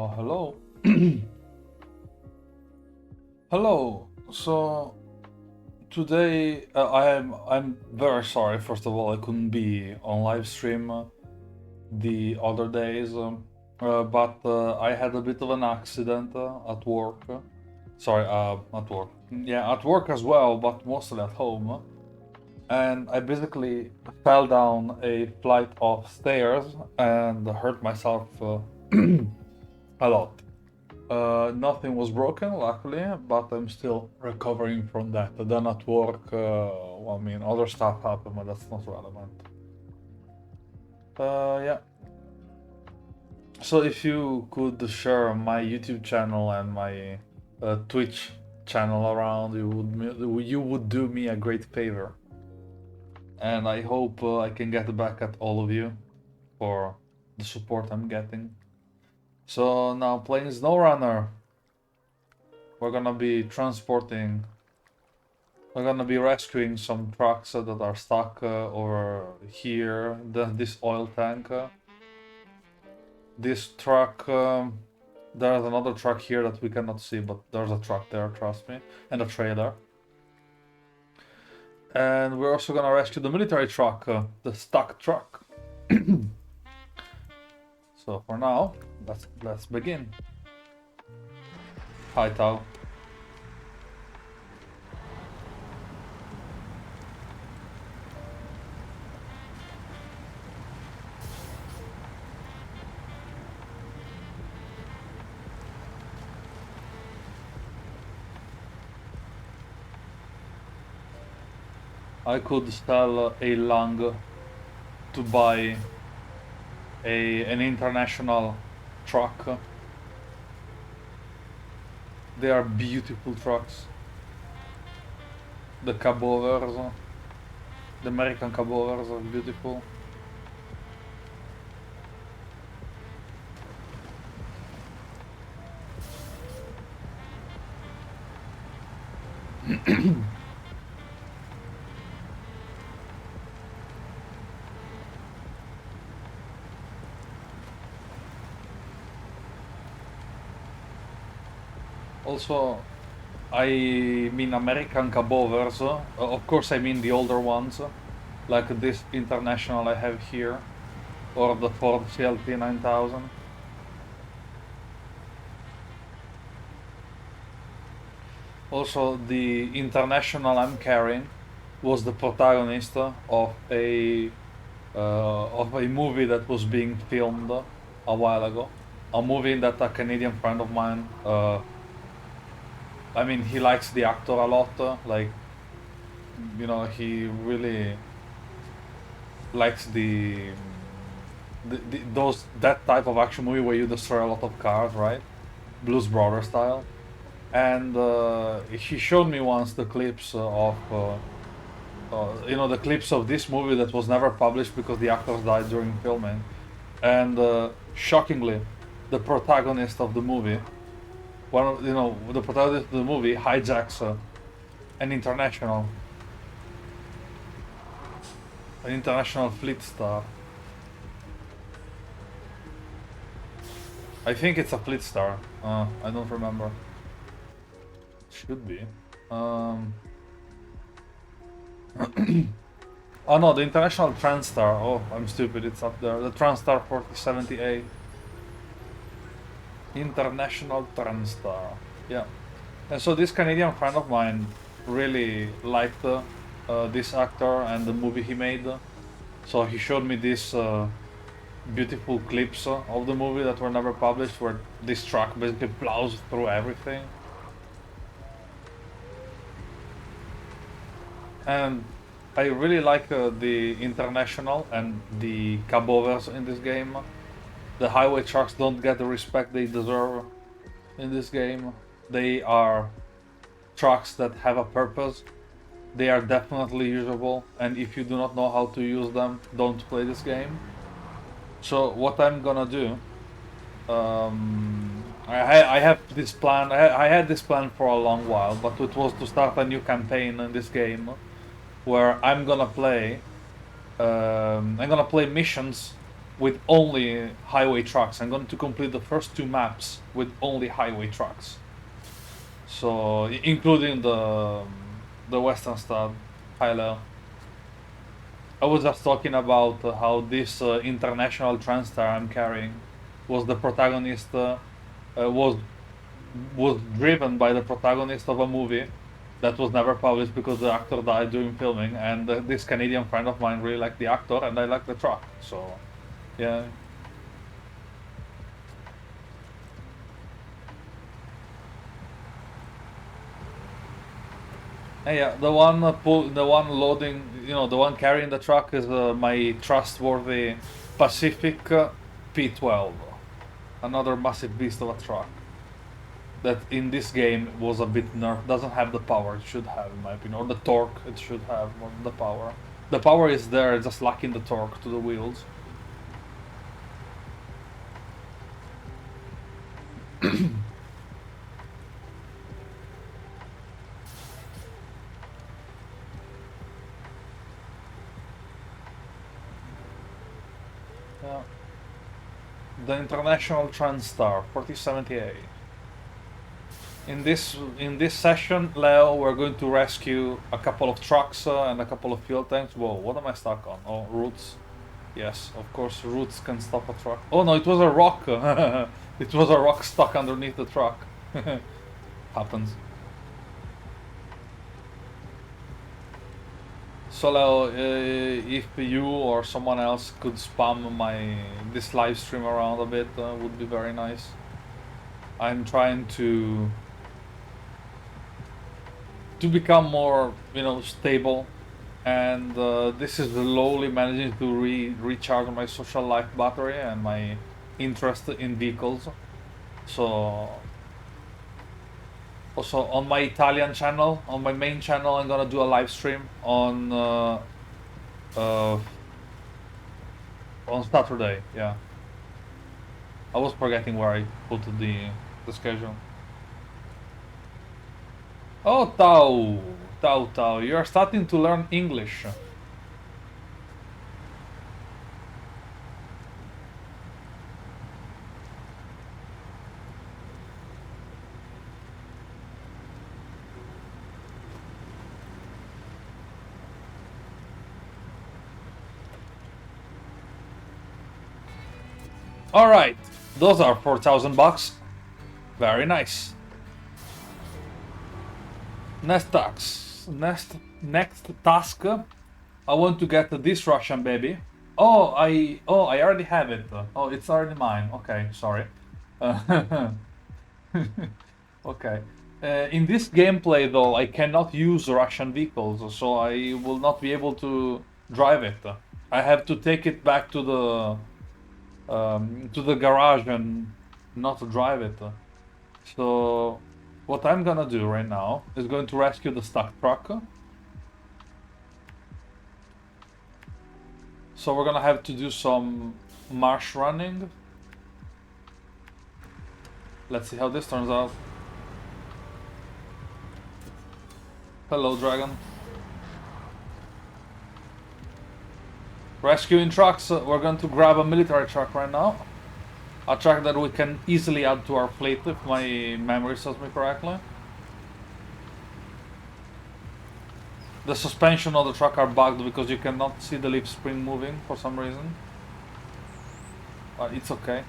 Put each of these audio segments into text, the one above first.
Hello. Hello. So today I'm very sorry. First of all, I couldn't be on live stream the other days, but I had a bit of an accident at work. Sorry, at work. Yeah, at work as well, but mostly at home. And I basically fell down a flight of stairs and hurt myself a lot. Nothing was broken, luckily, but I'm still recovering from that. Then at work, well, I mean, other stuff happened, but that's not relevant. Yeah. So if you could share my YouTube channel and my Twitch channel around, you would do me a great favor. And I hope I can get back at all of you for the support I'm getting. So now playing Snowrunner. We're gonna be transporting. We're gonna be rescuing some trucks that are stuck over here. This oil tank. This truck. There's another truck here that we cannot see, but there's a truck there, trust me, and a trailer. And we're also gonna rescue the military truck, the stuck truck. So for now, let's begin. Hi, Tao. I could sell a lung to buy an international truck. They are beautiful trucks. The cabovers, the American cabovers are beautiful. Also, I mean American cabovers. Of course, I mean the older ones, like this international I have here, or the Ford CLT 9000. Also, the international I'm carrying was the protagonist of a movie that was being filmed a while ago. A movie that a Canadian friend of mine. I mean, he likes the actor a lot. Like, you know, he really likes that type of action movie where you destroy a lot of cars, right? Blues Brothers style. And he showed me once the clips the clips of this movie that was never published because the actors died during filming. And shockingly, the protagonist of the movie, the protagonist of the movie hijacks an international, fleet star. I think it's a fleet star. I don't remember. Should be. Oh no, the International Transstar. Oh, I'm stupid, it's up there. The Transstar 4070A. International Transstar. Yeah. And so this Canadian friend of mine really liked this actor and the movie he made. So he showed me these beautiful clips of the movie that were never published, where this truck basically plows through everything. And I really like the International and the cabovers in this game. The highway trucks don't get the respect they deserve in this game. They are trucks that have a purpose. They are definitely usable, and if you do not know how to use them, don't play this game. So what I'm gonna do, I have this plan. I had this plan for a long while, but it was to start a new campaign in this game, where I'm gonna play missions with only highway trucks. I'm going to complete the first two maps with only highway trucks. So, including the western stud, Hilo. I was just talking about how this international Transstar I'm carrying was the protagonist, was driven by the protagonist of a movie that was never published because the actor died during filming, and this Canadian friend of mine really liked the actor, and I liked the truck, so yeah. And yeah, the one loading, the one carrying the truck is my trustworthy Pacific P12, another massive beast of a truck that in this game was a bit nerfed. Doesn't have the power it should have, in my opinion, or the torque it should have more than the power. The power is there, just lacking the torque to the wheels. Yeah. The International Transstar 4078. In this session, Leo, we're going to rescue a couple of trucks and a couple of fuel tanks. Whoa, what am I stuck on? Oh, roots. Yes, of course, roots can stop a truck. Oh no, it was a rock. It was a rock stuck underneath the truck. Happens. So Leo, if you or someone else could spam this live stream around a bit, would be very nice. I'm trying to become more, stable, and this is slowly managing to recharge my social life battery and my interest in vehicles. So also on my Italian channel, on my main channel, I'm gonna do a live stream on Saturday. Yeah, I was forgetting where I put the schedule. Oh, Tao, you are starting to learn English. All right, those are 4,000 bucks. Very nice. Next task. I want to get this Russian baby. I already have it. Oh, it's already mine. Okay, sorry. Okay. In this gameplay, though, I cannot use Russian vehicles, so I will not be able to drive it. I have to take it back to the garage and not drive it. So what I'm gonna do right now is going to rescue the stuck truck. So we're gonna have to do some marsh running. Let's see how this turns out. Hello, dragon. Rescuing trucks, we're going to grab a military truck right now. A truck that we can easily add to our fleet if my memory serves me correctly. The suspension of the truck are bugged because you cannot see the leaf spring moving for some reason. It's okay.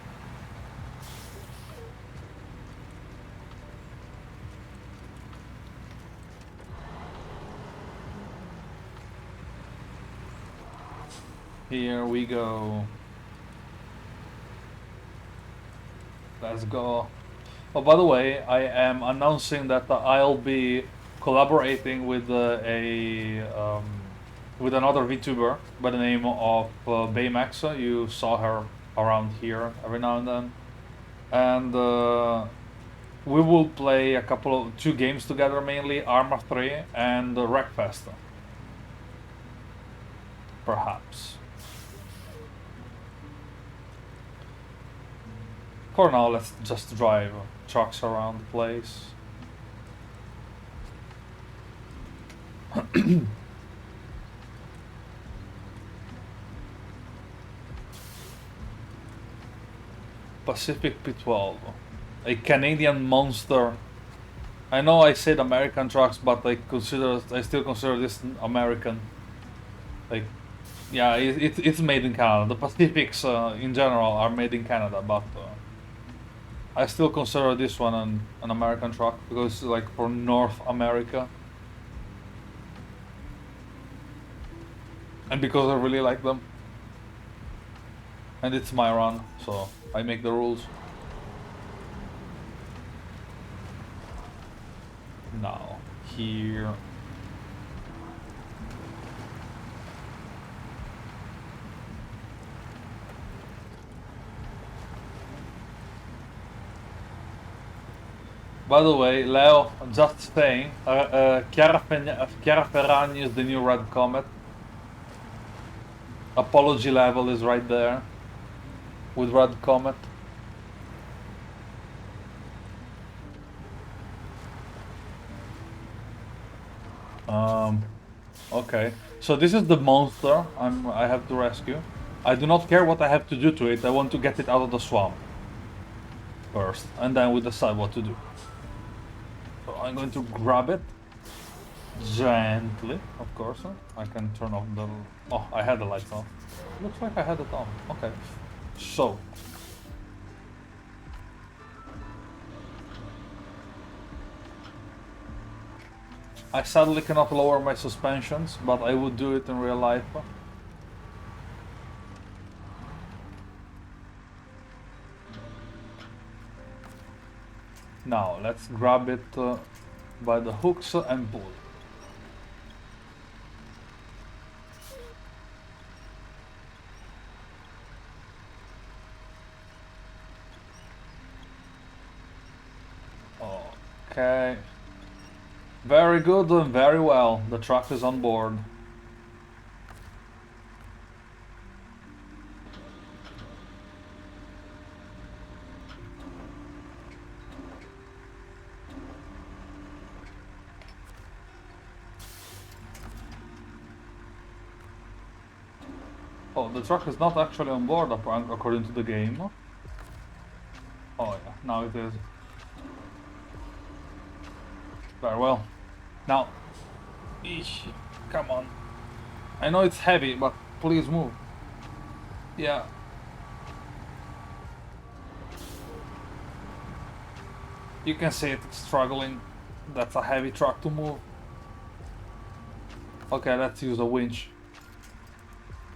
Here we go. Let's go. Oh, by the way, I am announcing that I'll be collaborating with with another VTuber by the name of Baymax. You saw her around here every now and then, and we will play two games together, mainly Arma 3 and Wreckfest, perhaps. For now, let's just drive trucks around the place. Pacific P12. A Canadian monster. I know I said American trucks, but I still consider this American. Like, yeah, it's made in Canada. The Pacifics in general are made in Canada, but I still consider this one an American truck because it's like for North America. And because I really like them. And it's my run, so I make the rules. Now, here. By the way, Leo, just saying, Chiara Ferragni is the new Red Comet. Apology level is right there with Red Comet. Okay, so this is the monster I have to rescue. I do not care what I have to do to it. I want to get it out of the swamp first, and then we decide what to do. So I'm going to grab it gently, of course. I can turn off the... Oh, I had the lights on. Looks like I had it on. Okay, so I sadly cannot lower my suspensions, but I would do it in real life. Now, let's grab it by the hooks and pull. Okay. Very good and very well. The truck is on board. Oh, the truck is not actually on board according to the game. Oh yeah, now it is. Very well. Now, eesh, come on. I know it's heavy, but please move. Yeah. You can see it struggling. That's a heavy truck to move. Okay, let's use a winch.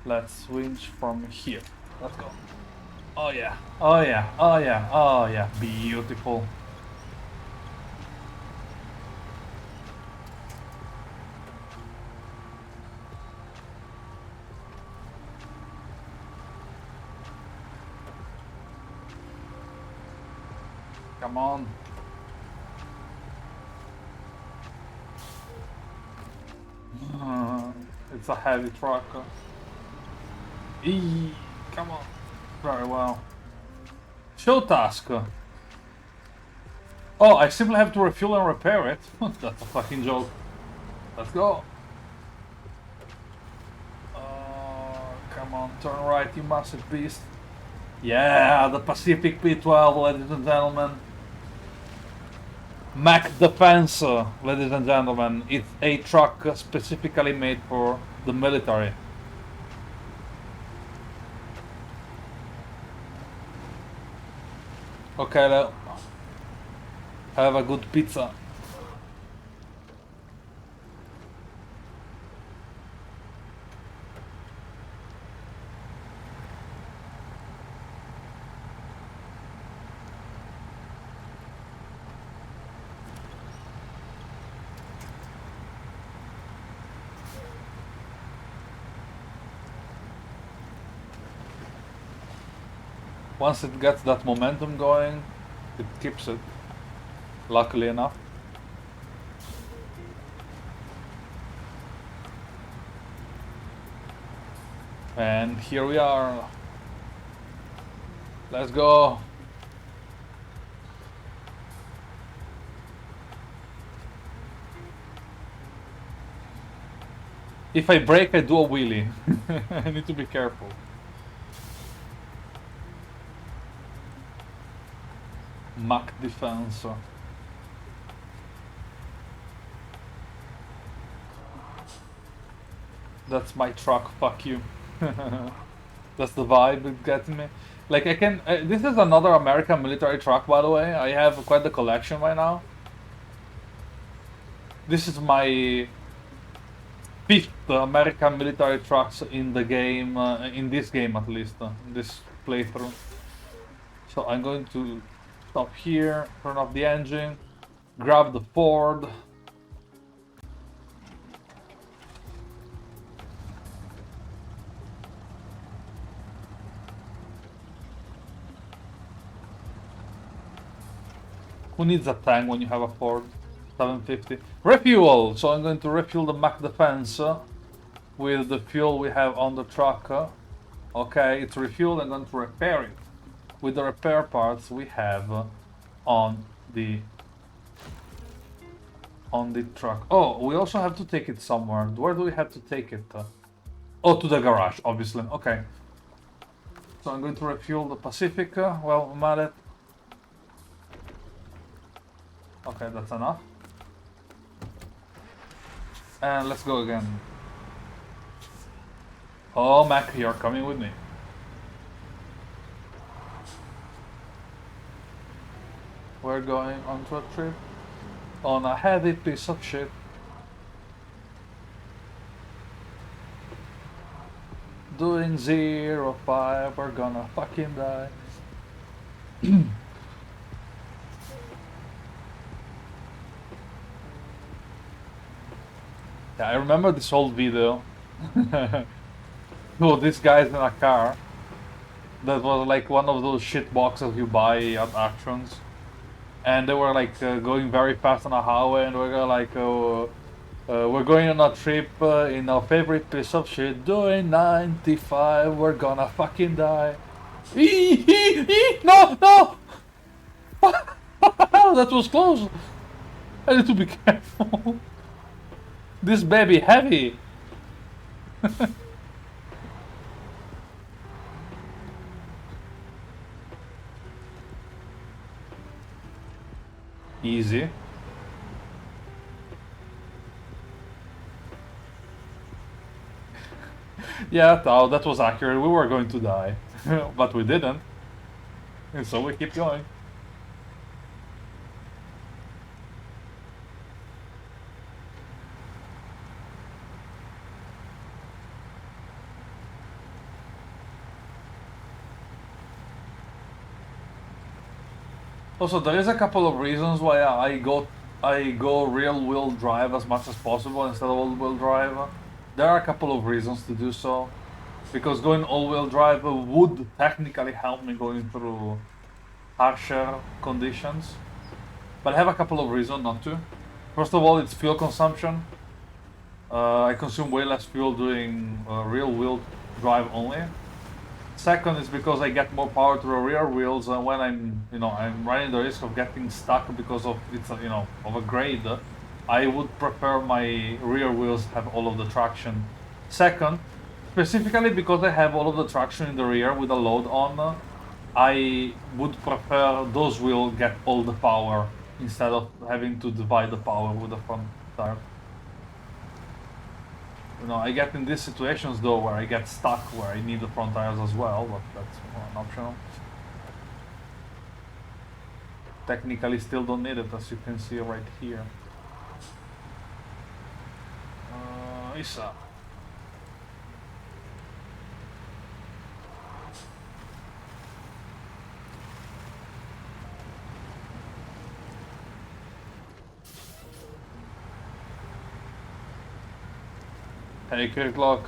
Let's winch from here. Let's go. Oh yeah, oh yeah, oh yeah, oh yeah. Beautiful. Come on. It's a heavy truck. Eee, come on. Very well. Show task. Oh, I simply have to refuel and repair it. That's a fucking joke. Let's go. Come on, turn right, you massive beast. Yeah, the Pacific P12, ladies and gentlemen. Mac Defense, ladies and gentlemen. It's a truck specifically made for the military. Okay, Leo. Have a good pizza. Once it gets that momentum going, it keeps it, luckily enough. And here we are. Let's go. If I brake, I do a wheelie. I need to be careful. Mac defense. That's my truck, fuck you. That's the vibe it's getting me. Like I can, this is another American military truck, by the way. I have quite the collection right now. This is my fifth American military trucks in the game, in this game at least, in this playthrough. So I'm going to stop here, turn off the engine, grab the Ford. Who needs a tank when you have a Ford 750? Refuel! So I'm going to refuel the Mac Defense with the fuel we have on the truck. Okay, it's refueled. I'm going to repair it with the repair parts we have on the truck. Oh, we also have to take it somewhere. Where do we have to take it? Oh, to the garage, obviously. Okay. So I'm going to refuel the Pacific. Well, I'm at it. Okay, that's enough. And let's go again. Oh, Mac, you're coming with me. We're going on a trip on a heavy piece of shit. Doing 0-5, we're gonna fucking die. Yeah, I remember this old video. Oh, this guy's in a car. That was like one of those shit boxes you buy at auctions. And they were like going very fast on a highway, and we're like, we're going on a trip in our favorite piece of shit, doing 95, we're gonna fucking die. No, no! That was close. I need to be careful. This baby heavy. Easy. Yeah, Tao, that was accurate. We were going to die, but we didn't. And so we keep going. Also, there is a couple of reasons why I go real wheel drive as much as possible instead of all wheel drive. There are a couple of reasons to do so, because going all wheel drive would technically help me going through harsher conditions, but I have a couple of reasons not to. First of all, it's fuel consumption. I consume way less fuel doing real wheel drive only. Second is because I get more power to the rear wheels, and when I'm running the risk of getting stuck because of of a grade, I would prefer my rear wheels have all of the traction. Second, specifically because I have all of the traction in the rear with a load on, I would prefer those wheels get all the power instead of having to divide the power with the front tire. I get in these situations though where I get stuck, where I need the front tires as well, but that's an optional. Technically still don't need it, as you can see right here. Isa. Hey Kirklock,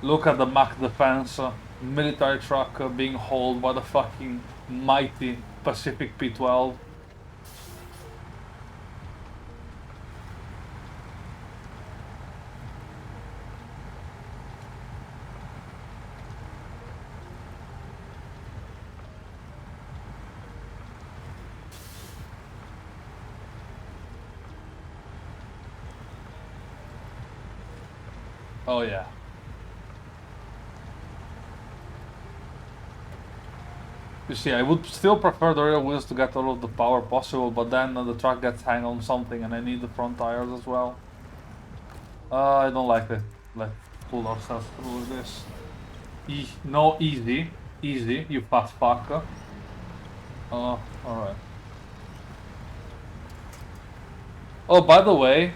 look at the Mac Defense military truck being hauled by the fucking mighty Pacific P12. Oh yeah. You see, I would still prefer the rear wheels to get all of the power possible, but then the truck gets hang on something and I need the front tires as well. I don't like it. Let's pull ourselves through this. No, easy. Easy, you fast fuck. Alright. Oh, by the way,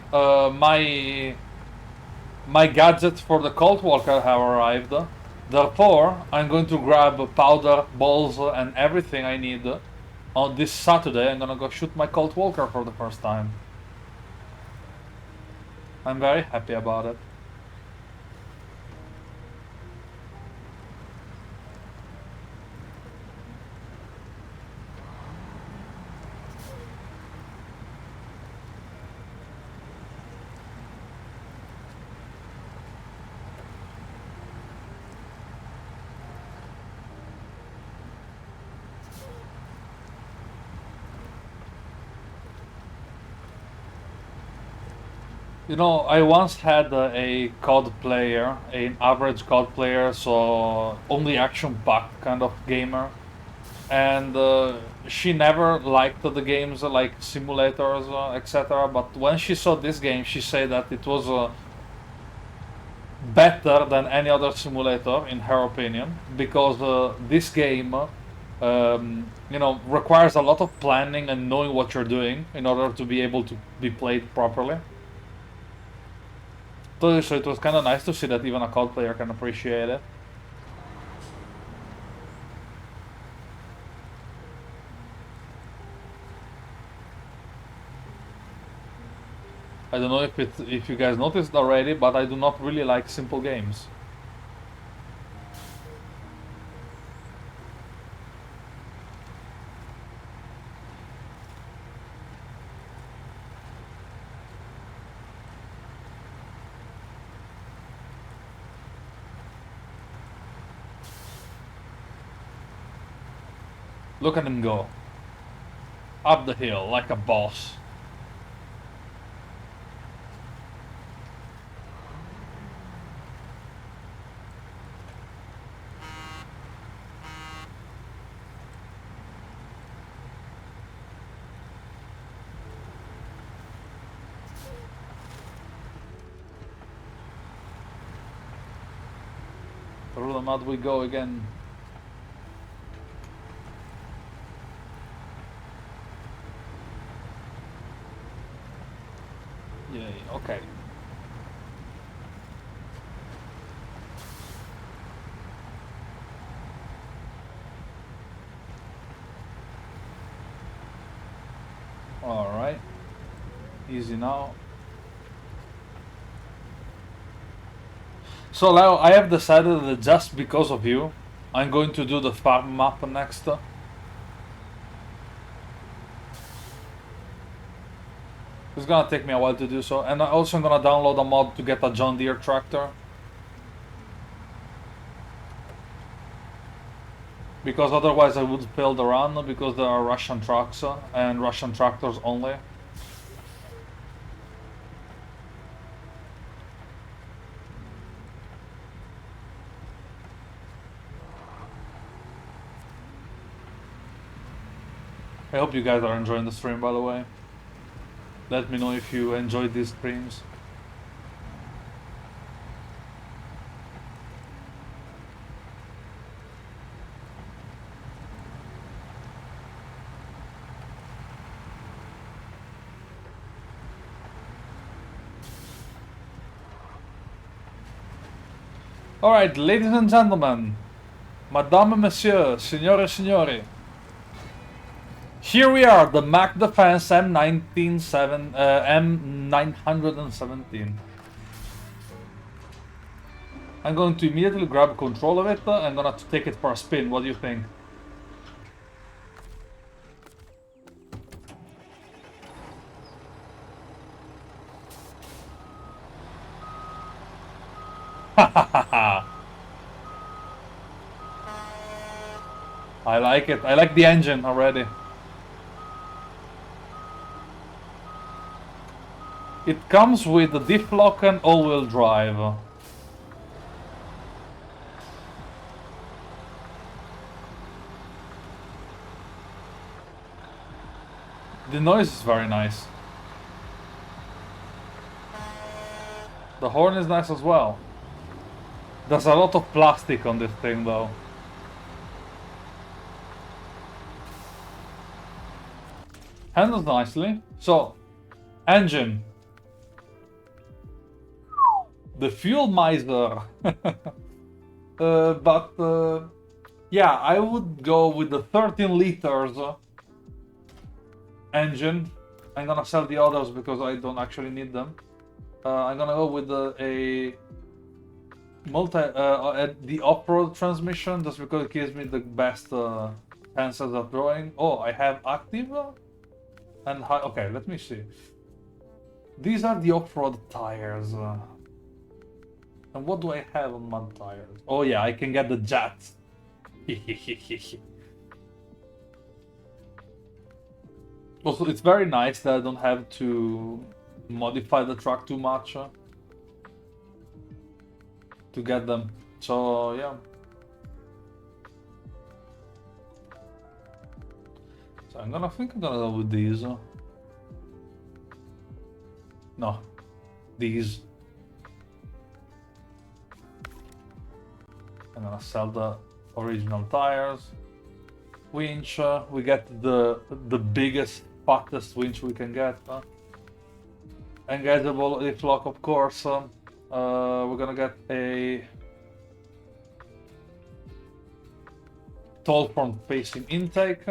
my gadgets for the Colt Walker have arrived. Therefore, I'm going to grab powder, balls, and everything I need. On this Saturday, I'm gonna go shoot my Colt Walker for the first time. I'm very happy about it. You know, I once had a COD player, an average COD player, so only action-packed kind of gamer, and she never liked the games like simulators, etc. But when she saw this game, she said that it was better than any other simulator, in her opinion, because this game, you know, requires a lot of planning and knowing what you're doing in order to be able to be played properly. So it was kind of nice to see that even a COD player can appreciate it. I don't know if you guys noticed already, but I do not really like simple games. Look at him go. Up the hill like a boss. Through the mud we go again. Yay, okay. Alright. Easy now. So now I have decided that just because of you, I'm going to do the farm map next. It's gonna take me a while to do so, and I also am gonna download a mod to get a John Deere tractor. Because otherwise I would fail the run, because there are Russian trucks and Russian tractors only. I hope you guys are enjoying the stream, by the way. Let me know if you enjoyed these streams. Alright, ladies and gentlemen, Madame et Monsieur, Signore e Signori. Here we are, the Mac Defense M917. I'm going to immediately grab control of it. I'm gonna take it for a spin. What do you think? I like it. I like the engine already. It comes with the diff lock and all-wheel drive. The noise is very nice. The horn is nice as well. There's a lot of plastic on this thing though. Handles nicely. So, engine. The fuel miser. Yeah, I would go with the 13 liters engine. I'm gonna sell the others because I don't actually need them. I'm gonna go with a the off-road transmission just because it gives me the best chances of drawing. Oh, I have active and high. Okay, let me see. These are the off-road tires. And what do I have on mud tires? Oh yeah, I can get the jets. Also, it's very nice that I don't have to modify the truck too much to get them. So yeah. So I'm gonna go with these. No, these. I'm gonna sell the original tires. Winch, we get the biggest, fattest winch we can get. Engageable lift lock, of course. We're gonna get a tall front facing intake.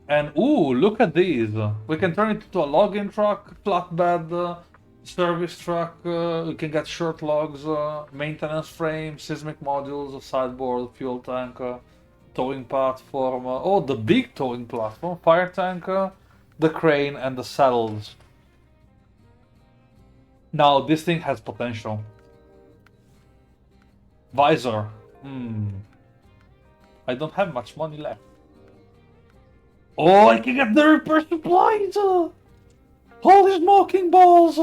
And ooh, look at these. We can turn it into a logging truck, flatbed, service truck. We can get short logs, maintenance frame, seismic modules, sideboard, fuel tank, towing platform. Oh, the big towing platform, fire tank, the crane, and the saddles. Now, this thing has potential. Visor. I don't have much money left. Oh, I can get the repair supplies! Holy smoking balls!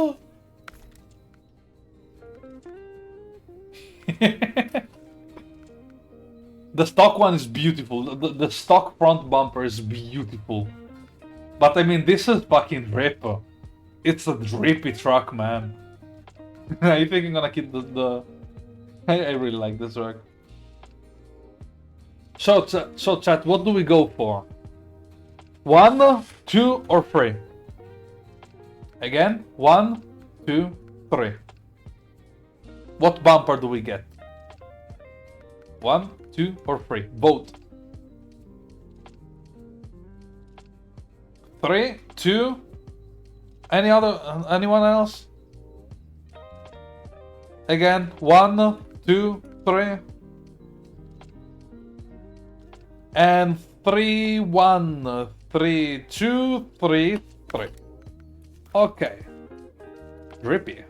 The stock one is beautiful. The stock front bumper is beautiful. But I mean, this is fucking drip. It's a drippy truck, man. I think I'm gonna keep the... I really like this truck. So chat, what do we go for? 1, 2, or 3? Again, 1, 2, 3. What bumper do we get? 1, 2, or 3? Vote. 3, 2. Anyone else? Again, 1, 2, 3. And 3, 1, 3, 2, 3, 3. Okay. Drippy.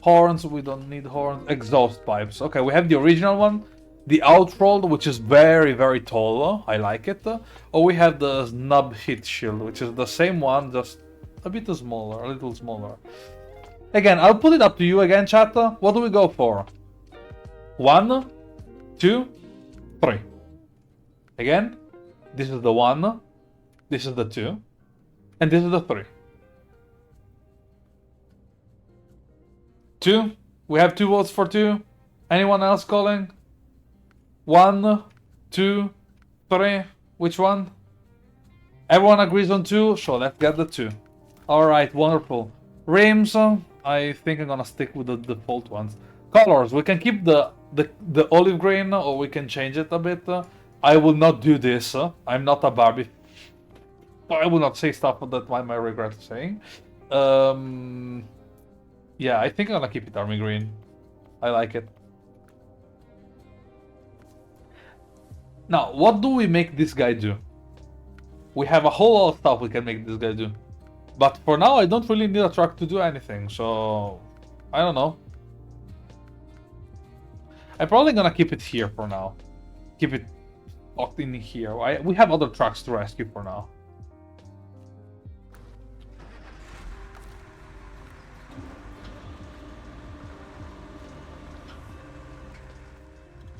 Horns, we don't need horns. Exhaust pipes. Okay, we have the original one. The outrolled, which is very, very tall. I like it. Or we have the snub hit shield, which is the same one, just a bit smaller, a little smaller. Again, I'll put it up to you again, chat. What do we go for? 1, 2, 3. Again, this is the 1, this is the 2, and this is the 3. 2. We have 2 votes for 2. Anyone else calling? 1, 2, 3. Which one? Everyone agrees on 2, so let's get the 2. Alright, wonderful. Rims, I think I'm gonna stick with the default ones. Colors, we can keep the olive green, or we can change it a bit. I will not do this. I'm not a Barbie. I will not say stuff that I might regret saying. Yeah, I think I'm gonna keep it army green. I like it. Now, what do we make this guy do? We have a whole lot of stuff we can make this guy do. But for now, I don't really need a truck to do anything, so... I don't know. I'm probably gonna keep it here for now. Keep it locked in here. We have other trucks to rescue for now.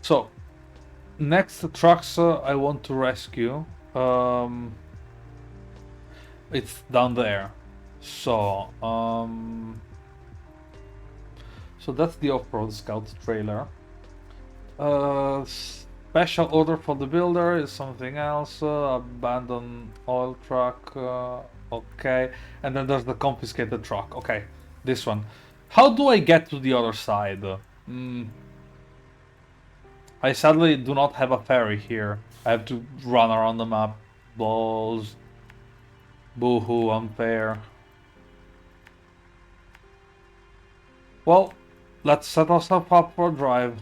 So, next trucks I want to rescue. It's down there. So, so that's the off-road scout trailer. Special order for the builder is something else. Abandoned oil truck. Okay, and then there's the confiscated truck. Okay, this one. How do I get to the other side? I sadly do not have a ferry here. I have to run around the map. Balls. Boo-hoo, unfair. Well, let's set ourselves up for a drive.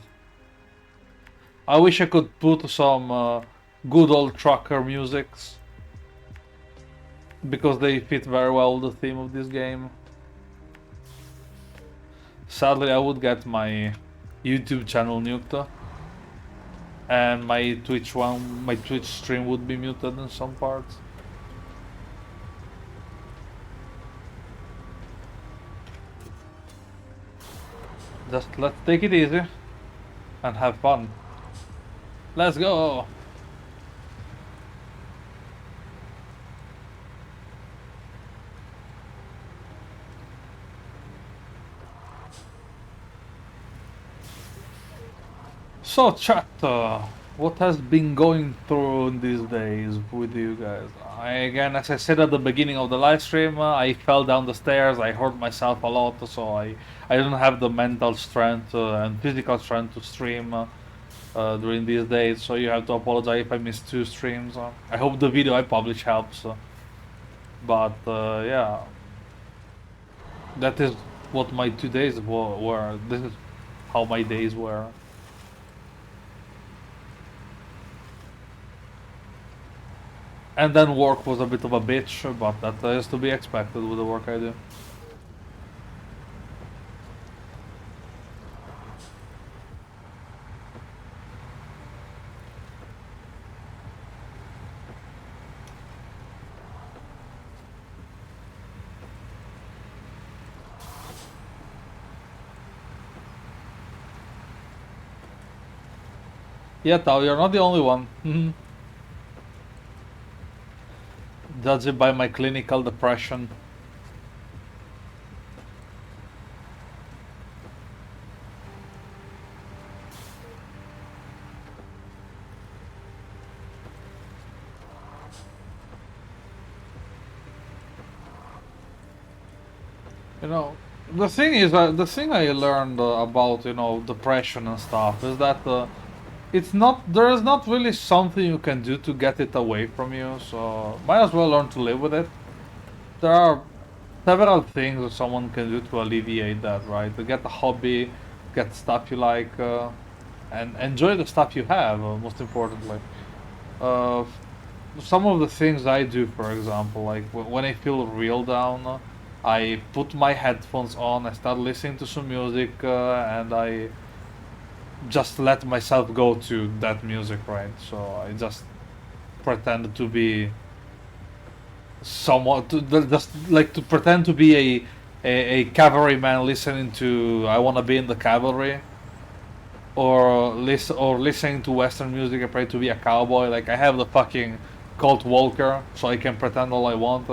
I wish I could put some good old trucker musics, because they fit very well the theme of this game. Sadly, I would get my YouTube channel nuked, and my Twitch stream would be muted in some parts. Just let's take it easy and have fun. Let's go! So chat, what has been going through in these days with you guys? Again, as I said at the beginning of the live stream, I fell down the stairs, I hurt myself a lot, so I don't have the mental strength and physical strength to stream during these days, so you have to apologize if I missed 2 streams. I hope the video I publish helps, but yeah, that is what my 2 days were. This is how my days were. And then work was a bit of a bitch, but that is to be expected with the work I do. Yeah, Tao, you're not the only one. Judge it by my clinical depression. You know, the thing is, the thing I learned about, you know, depression and stuff is that it's not, there is not really something you can do to get it away from you, so might as well learn to live with it. There are several things that someone can do to alleviate that, right? To get a hobby, get stuff you like, and enjoy the stuff you have, most importantly. Uh, some of the things I do, for example, like when I feel real down, I put my headphones on, I start listening to some music, and I just let myself go to that music, right? So I just pretend to be somewhat, just like to pretend to be a cavalryman listening to I Wanna Be in the Cavalry, or listening to Western music. I pray to be a cowboy. Like I have the fucking Colt Walker, so I can pretend all I want.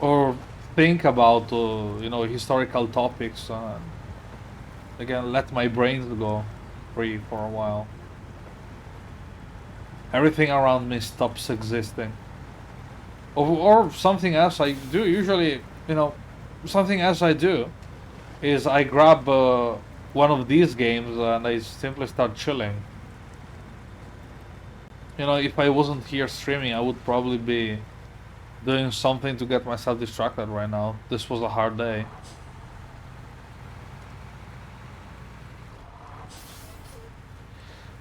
Or think about you know, historical topics. Again, let my brains go free for a while. Everything around me stops existing. Or something else I do usually, you know, something else I do is I grab one of these games and I simply start chilling. You know, if I wasn't here streaming, I would probably be doing something to get myself distracted right now. This was a hard day.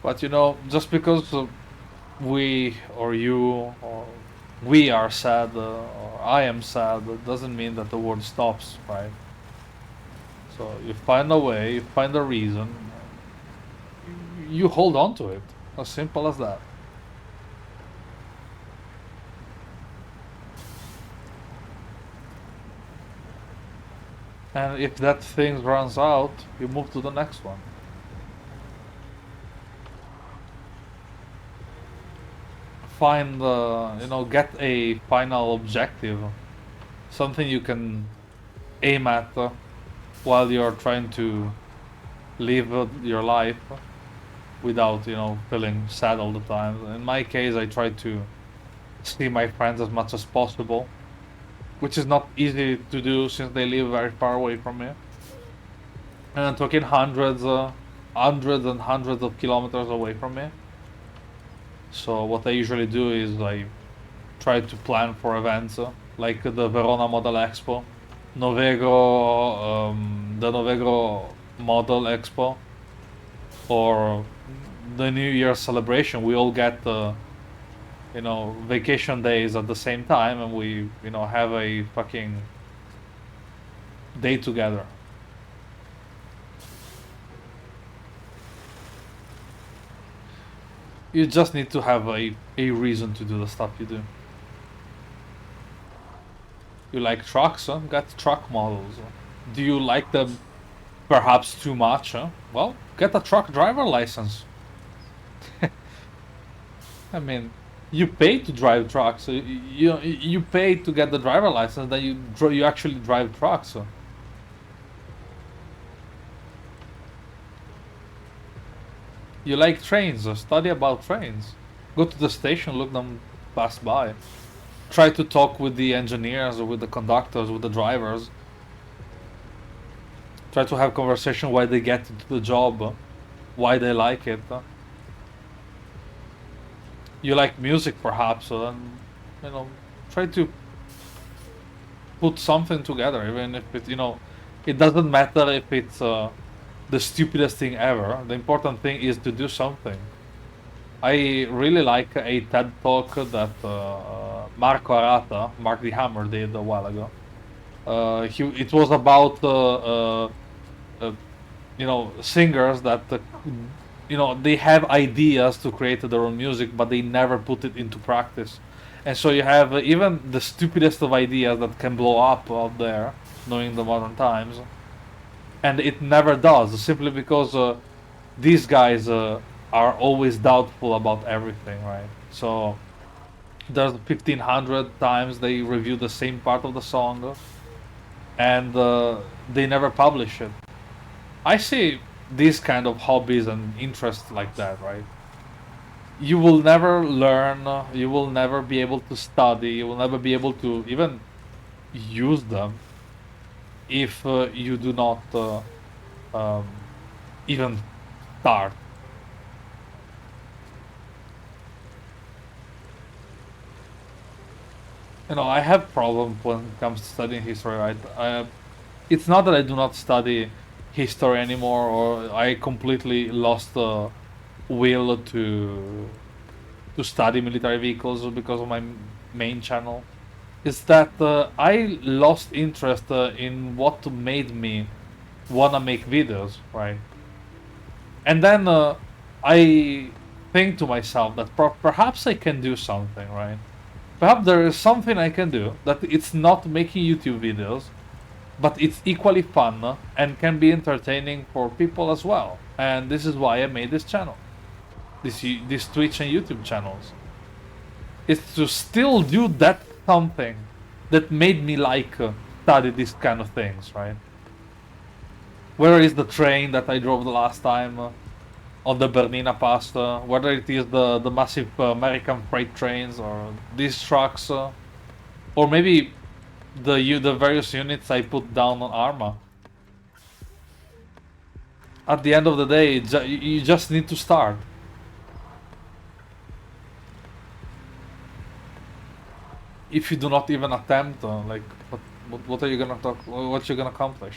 But you know, just because we or you or we are sad or I am sad, that doesn't mean that the world stops, right? So you find a way, you find a reason, you hold on to it. As simple as that. And if that thing runs out, you move to the next one. find, get a final objective, something you can aim at while you're trying to live your life without, feeling sad all the time. In my case, I try to see my friends as much as possible, which is not easy to do since they live very far away from me. And I'm talking hundreds and hundreds of kilometers away from me. So what I usually do is I try to plan for events like the Verona Model Expo, the Novegro Model Expo, or the New Year celebration. We all get vacation days at the same time, and we have a fucking day together. You just need to have a reason to do the stuff you do. You like trucks, huh? Get truck models. Do you like them perhaps too much, huh? Well, get a truck driver license. I mean, you pay to drive trucks. So you pay to get the driver license, then you actually drive trucks. So. You like trains, study about trains. Go to the station, look them pass by. Try to talk with the engineers or with the conductors, with the drivers. Try to have conversation why they get into the job, why they like it. You like music perhaps, so then, try to put something together, even if it doesn't matter if it's the stupidest thing ever. The important thing is to do something. I really like a TED talk that Mark the Hammer, did a while ago. It was about singers that they have ideas to create their own music, but they never put it into practice. And so you have even the stupidest of ideas that can blow up out there, knowing the modern times, and it never does, simply because these guys are always doubtful about everything, right? So there's 1500 times they review the same part of the song, and they never publish it. I see these kind of hobbies and interests like that, right? You will never learn, you will never be able to study, you will never be able to even use them if you do not um, even start. I have problems when it comes to studying history, right? It's not that I do not study history anymore, or I completely lost the will to study military vehicles because of my main channel. It's that I lost interest in what made me wanna make videos, right? And then I think to myself that perhaps I can do something, right? Perhaps there is something I can do that it's not making YouTube videos, but it's equally fun and can be entertaining for people as well. And this is why I made this channel, this Twitch and YouTube channels. It's to still do that something that made me like study these kind of things, right? Where is the train that I drove the last time on the Bernina Pass? Whether it is the massive American freight trains or these trucks, or maybe the various units I put down on Arma. At the end of the day, you just need to start. If you do not even attempt, like, what are you gonna talk? What you gonna accomplish?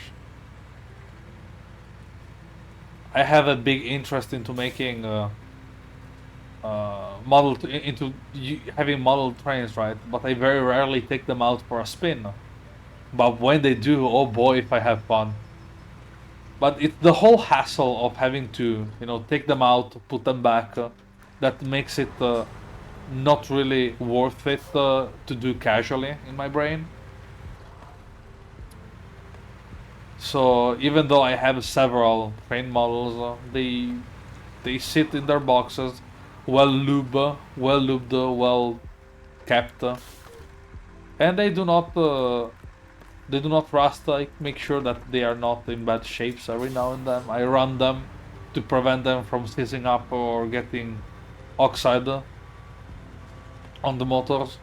I have a big interest into making having model trains, right? But I very rarely take them out for a spin. But when they do, oh boy, if I have fun. But it's the whole hassle of having to, take them out, put them back, that makes it not really worth it to do casually in my brain. So even though I have several train models, they sit in their boxes. well lubed, well kept, and they do not rust. I make sure that they are not in bad shapes every now and then. I run them to prevent them from seizing up or getting oxide on the motors.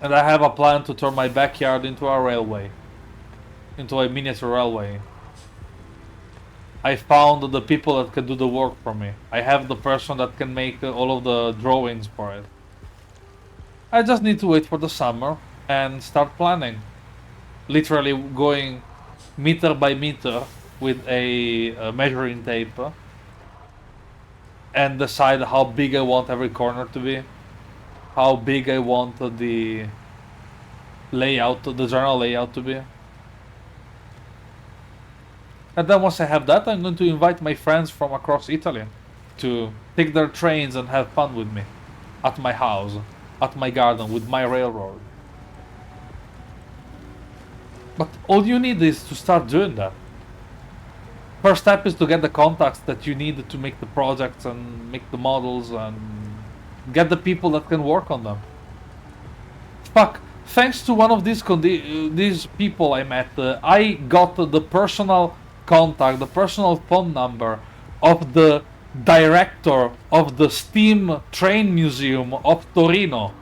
And I have a plan to turn my backyard into a railway. Into a miniature railway. I found the people that can do the work for me. I have the person that can make all of the drawings for it. I just need to wait for the summer and start planning. Literally going meter by meter with a measuring tape and decide how big I want every corner to be, how big I want the layout, the general layout to be. And then once I have that, I'm going to invite my friends from across Italy to take their trains and have fun with me at my house, at my garden, with my railroad. But all you need is to start doing that. First step is to get the contacts that you need to make the projects and make the models and get the people that can work on them. Fuck, thanks to one of these people I met, I got the personal contact, the personal phone number of the director of the Steam Train Museum of Torino.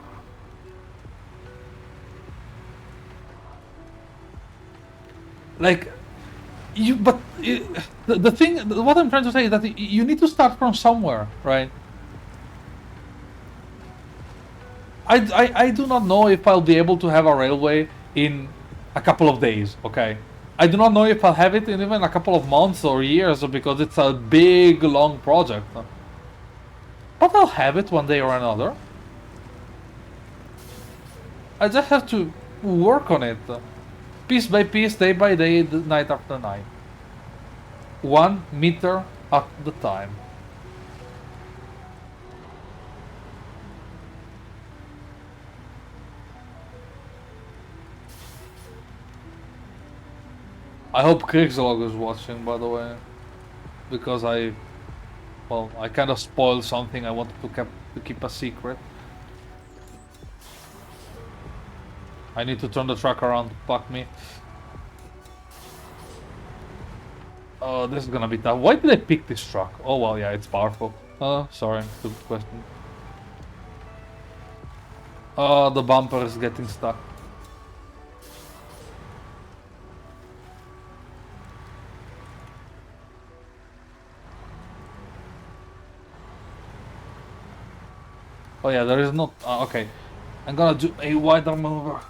Like, the thing, what I'm trying to say is that you need to start from somewhere, right? I do not know if I'll be able to have a railway in a couple of days, okay? I do not know if I'll have it in even a couple of months or years because it's a big, long project. But I'll have it one day or another. I just have to work on it. Piece by piece, day by day, night after night. 1 meter at the time. I hope Krigslog is watching, by the way, because I kind of spoiled something I wanted to keep a secret. I need to turn the truck around to fuck me. Oh, this is gonna be tough. Why did I pick this truck? Oh well, yeah, it's powerful. Sorry, good question. Oh, the bumper is getting stuck. Oh yeah, there is not... okay. I'm gonna do a wider maneuver.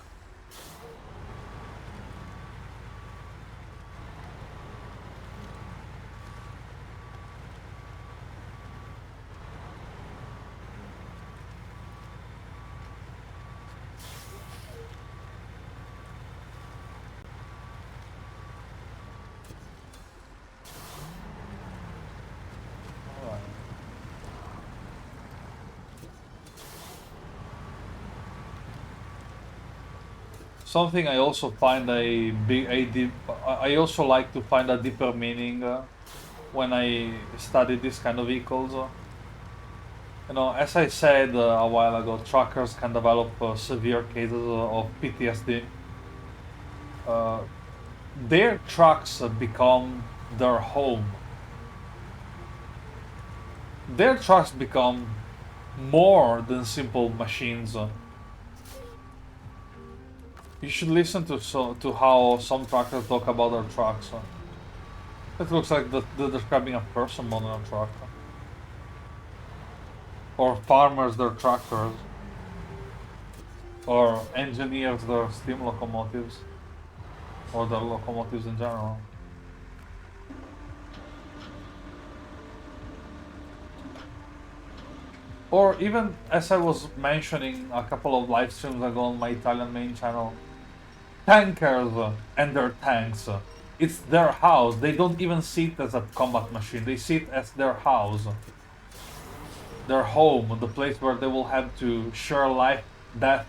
Something I also find I also like to find a deeper meaning when I study this kind of vehicles. You know, as I said a while ago, truckers can develop severe cases of PTSD. Uh, their trucks become their home. Their trucks become more than simple machines. You should listen to how some truckers talk about their trucks. It looks like they're describing a person more than a truck. Or farmers their tractors. Or engineers their steam locomotives. Or their locomotives in general. Or even, as I was mentioning a couple of live streams ago on my Italian main channel, tankers and their tanks. It's their house. They don't even see it as a combat machine. They see it as their house. Their home, the place where they will have to share life, death.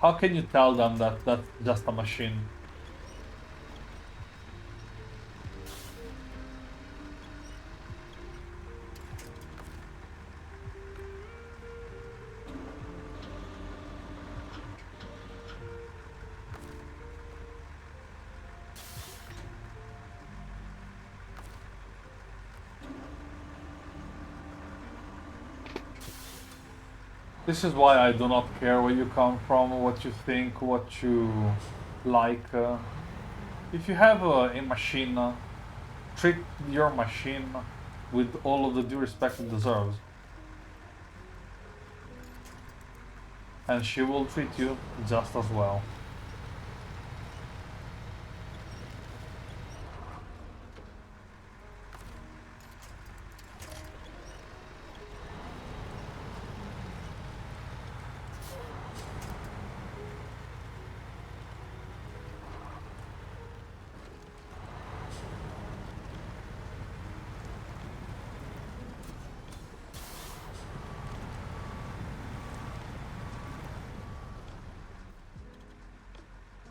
How can you tell them that that's just a machine? This is why I do not care where you come from, what you think, what you like. If you have a machine, treat your machine with all of the due respect it deserves. And she will treat you just as well.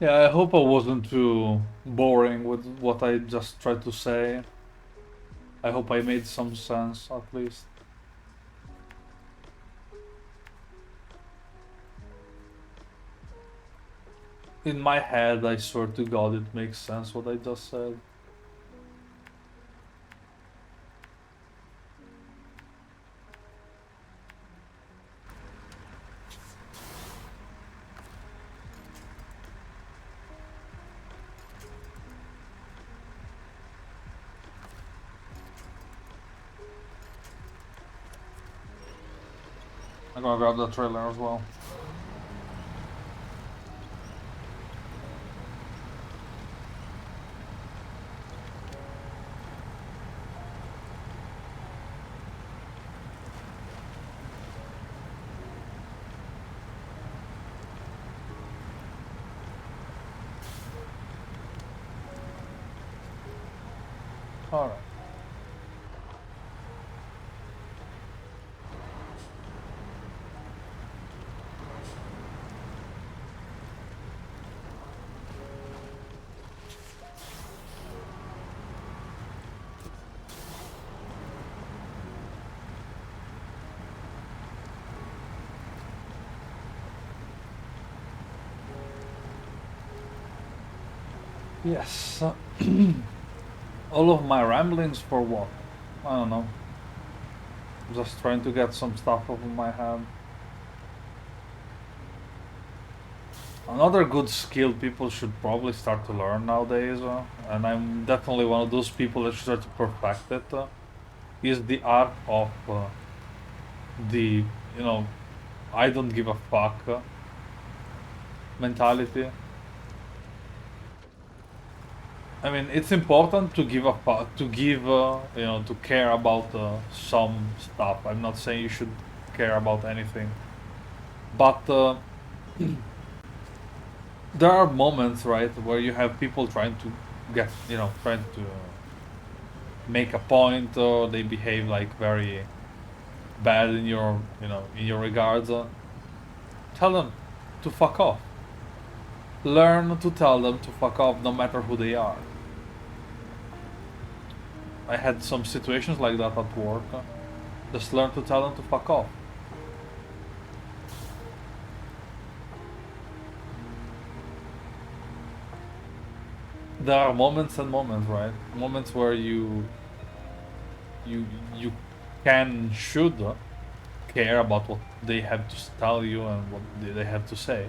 Yeah, I hope I wasn't too boring with what I just tried to say. I hope I made some sense, at least. In my head, I swear to God, it makes sense what I just said. I'm gonna grab the trailer as well. Alright. Yes. All of my ramblings for what? I don't know. Just trying to get some stuff off of my head. Another good skill people should probably start to learn nowadays, and I'm definitely one of those people that should try to perfect it, is the art of the, you know, I don't give a fuck mentality. I mean, it's important to give a fuck, to give, you know, to care about some stuff. I'm not saying you should care about anything, but there are moments, right, where you have people trying to get, you know, trying to make a point, or they behave like very bad in your, you know, in your regards. Tell them to fuck off. Learn to tell them to fuck off, no matter who they are. I had some situations like that at work. Just learn to tell them to fuck off. There are moments and moments, right? Moments where you you can should care about what they have to tell you and what they have to say.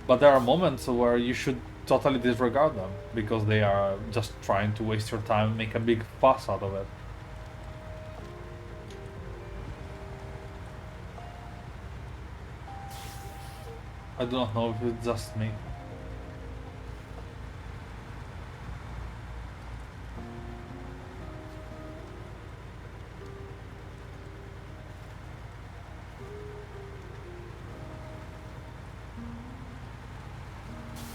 But there are moments where you should totally disregard them because they are just trying to waste your time and make a big fuss out of it. I do not know if it's just me.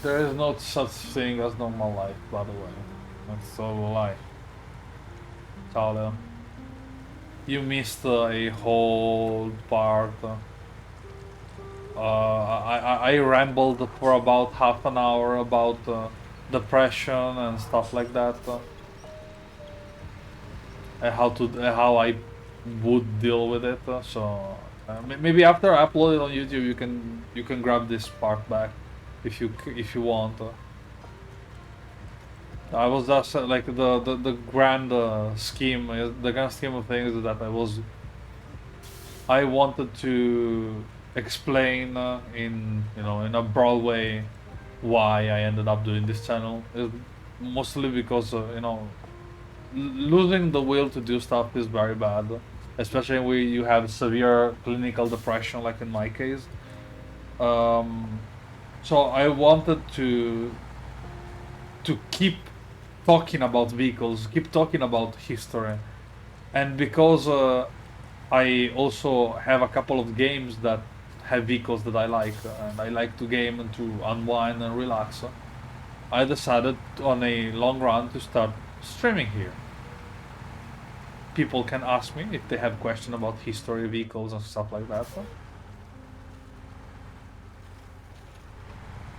There is no such thing as normal life, by the way. That's a lie. Talia. You missed a whole part I rambled for about half an hour about depression and stuff like that, and how I would deal with it. Maybe after I upload it on YouTube, you can grab this part back if you want. I was just like the grand scheme, the grand scheme of things is that I wanted to explain in in a broad way why I ended up doing this channel. Mostly because losing the will to do stuff is very bad, especially when you have severe clinical depression, like in my case. Um, so I wanted to keep talking about vehicles, keep talking about history, and because I also have a couple of games that have vehicles that I like, and I like to game and to unwind and relax. I decided on a long run to start streaming here. People can ask me if they have questions about history, vehicles, and stuff like that.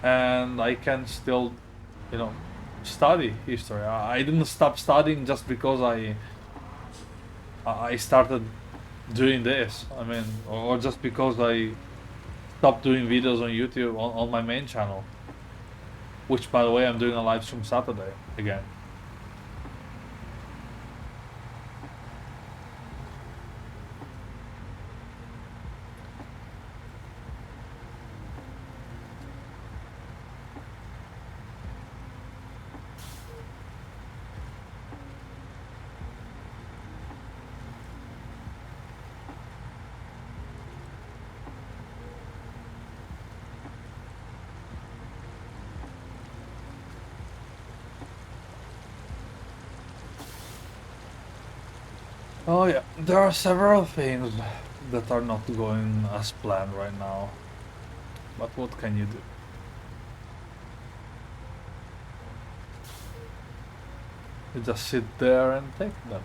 And I can still, study history. I didn't stop studying just because I started doing this. I mean, or just because I stopped doing videos on YouTube on my main channel. Which, by the way, I'm doing a live stream Saturday again. Oh yeah, there are several things that are not going as planned right now. But what can you do? You just sit there and take them.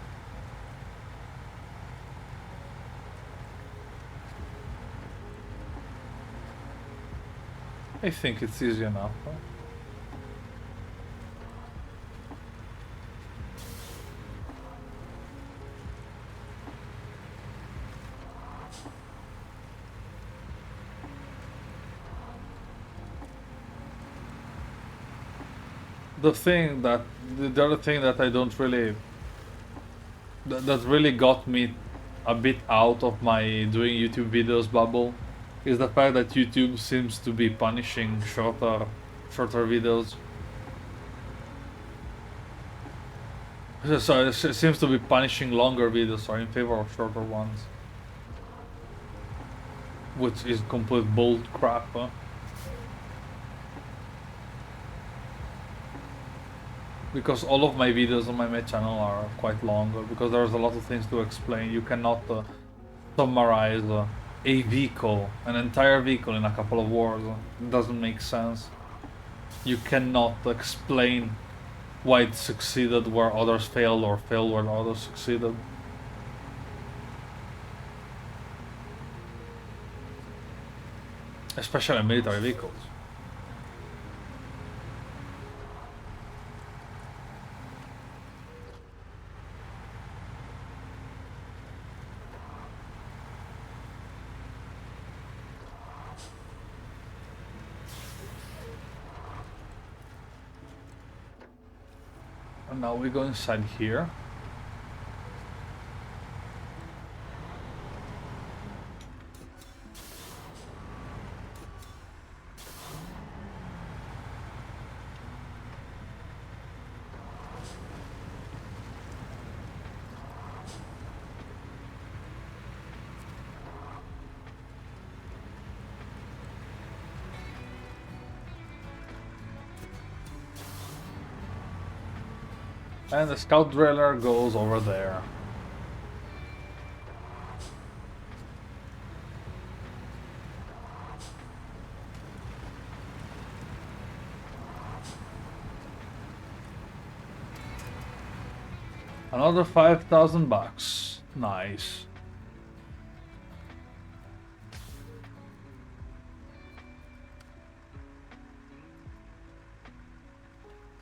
I think it's easy enough. Huh? The other thing that I don't really that really got me a bit out of my doing YouTube videos bubble is the fact that YouTube seems to be punishing shorter videos. So it seems to be punishing longer videos or in favor of shorter ones, which is complete bull crap. Huh? Because all of my videos on my main channel are quite long, because there's a lot of things to explain. You cannot summarize a vehicle, an entire vehicle, in a couple of words. It doesn't make sense. You cannot explain why it succeeded where others failed, or failed where others succeeded. Especially military vehicles. And now we go inside here. And the scout driller goes over there. Another 5,000 bucks. Nice.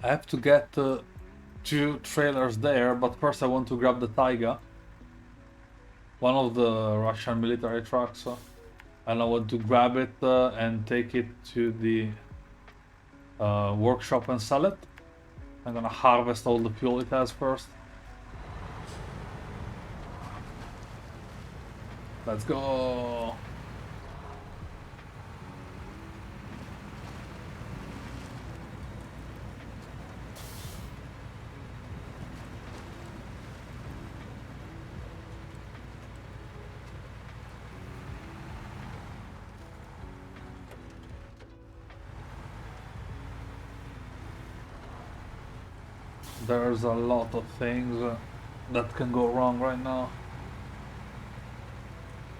I have to get 2 trailers there, but first I want to grab the Taiga, one of the Russian military trucks, and I want to grab it and take it to the workshop and sell it. I'm gonna harvest all the fuel it has first. Let's go! There's a lot of things that can go wrong right now.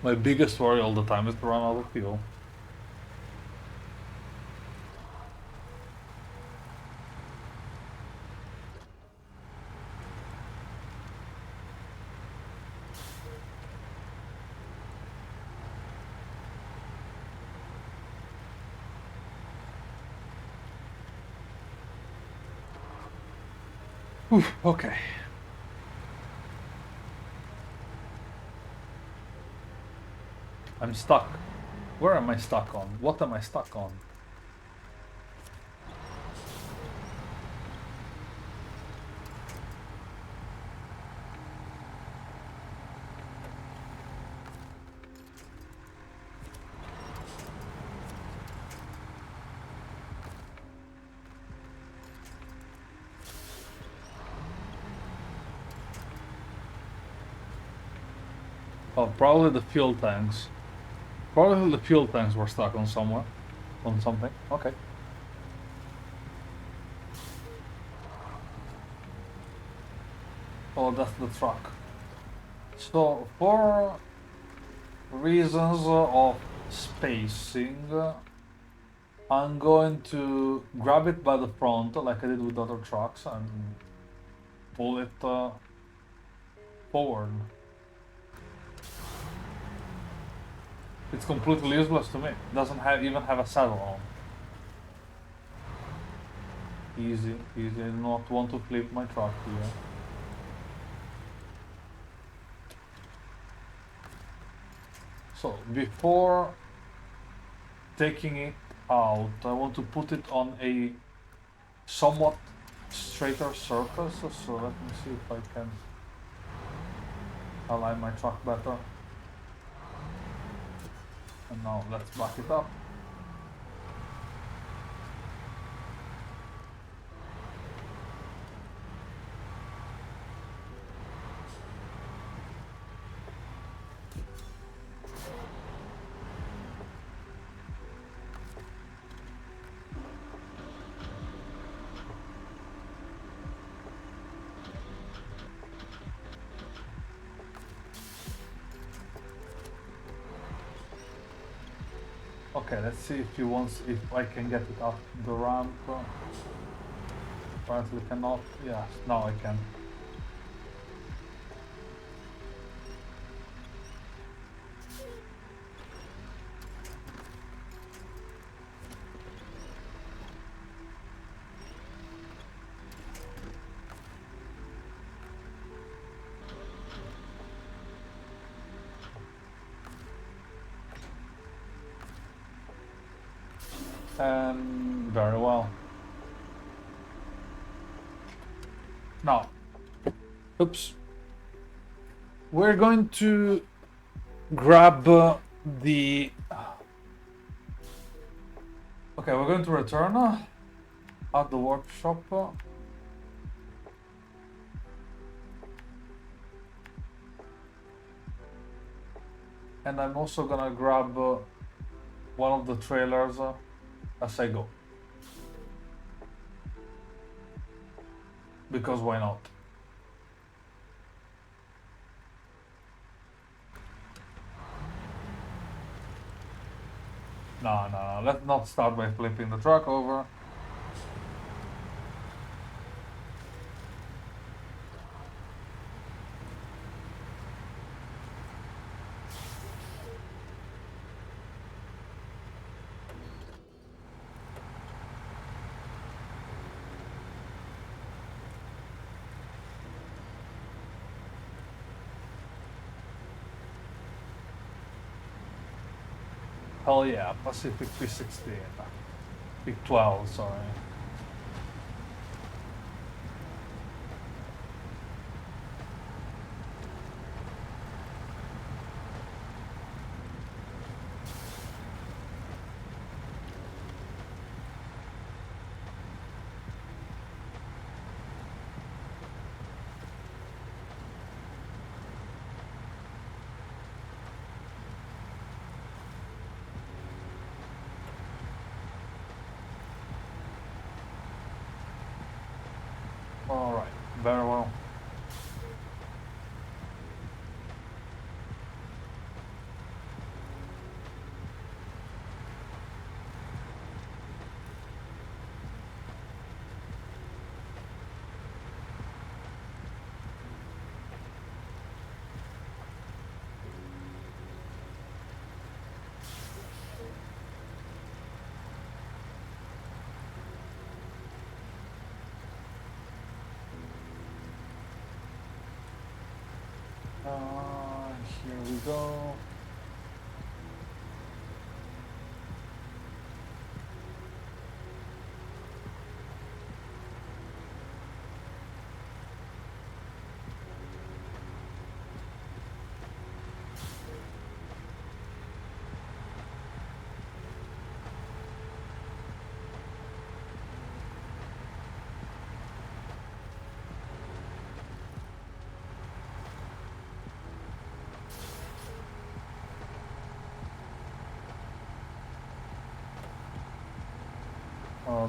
My biggest worry all the time is to run out of fuel. Oof, okay. I'm stuck. Where am I stuck on? What am I stuck on? Oh, probably the fuel tanks. Probably the fuel tanks were stuck on somewhere. On something. Okay. Oh, that's the truck. So, for reasons of spacing, I'm going to grab it by the front, like I did with other trucks, and pull it forward. It's completely useless to me. It doesn't even have a saddle on. Easy, easy. I do not want to flip my truck here. So, before taking it out, I want to put it on a somewhat straighter surface. So let me see if I can align my truck better. And now let's back it up. Okay, let's see if I can get it up the ramp. Apparently cannot. Yes, now I can. Very well. Now, oops. We're going to grab the... Okay, we're going to return at the workshop. And I'm also gonna grab one of the trailers as I go. Because why not? No, let's not start by flipping the truck over. Hell yeah, Pacific P16. P12, sorry. Alright, very well. Here we go.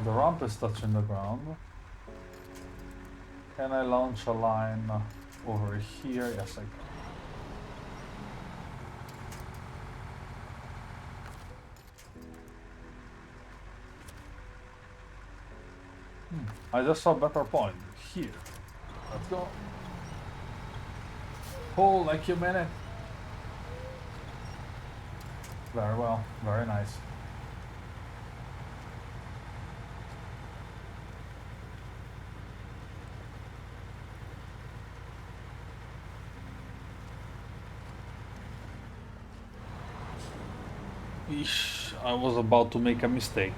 The ramp is touching the ground. Can I launch a line over here? Yes, I can. I just saw a better point. Here. Let's go. Pull like you meant it. Very well. Very nice. Eesh, I was about to make a mistake.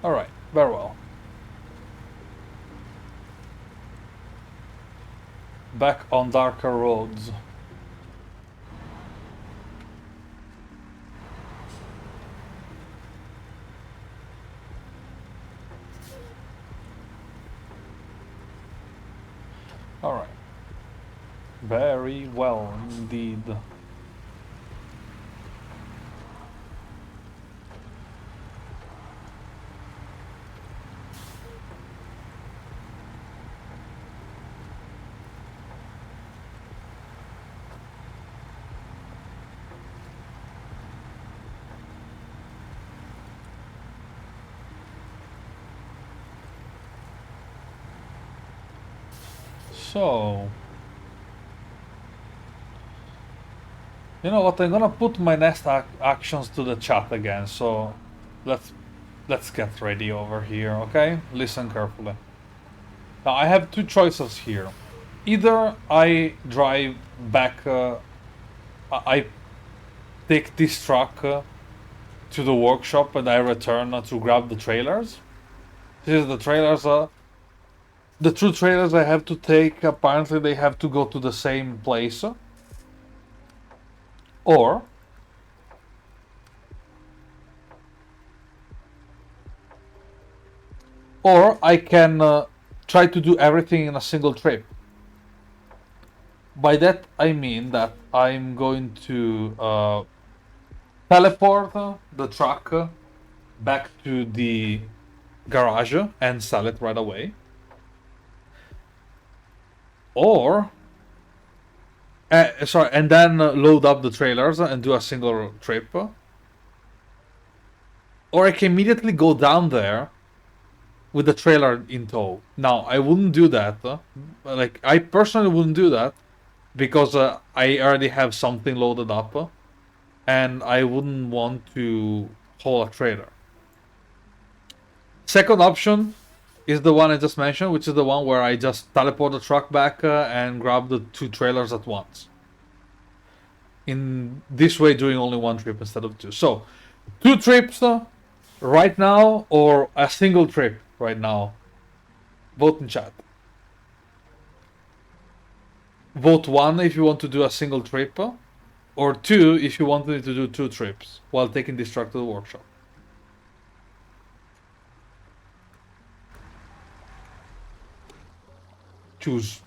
Alright, very well. Back on darker roads. Alright. Very well indeed. So, you know what? I'm gonna put my next actions to the chat again. So, let's get ready over here, okay? Listen carefully. Now I have two choices here. Either I drive back. I take this truck to the workshop and I return to grab the trailers. This is the trailers. The two trailers I have to take, apparently they have to go to the same place. Or I can try to do everything in a single trip. By that I mean that I'm going to teleport the truck back to the garage and sell it right away. Or sorry, and then load up the trailers and do a single trip. Or I can immediately go down there with the trailer in tow. Now, I wouldn't do that. Like, I personally wouldn't do that because I already have something loaded up and I wouldn't want to haul a trailer. Second option is the one I just mentioned, which is the one where I just teleport the truck back and grab the two trailers at once. in this way doing only one trip instead of two. So, two trips right now or a single trip right now? Vote in chat. Vote one if you want to do a single trip, or two if you wanted to do two trips while taking this truck to the workshop. Choose.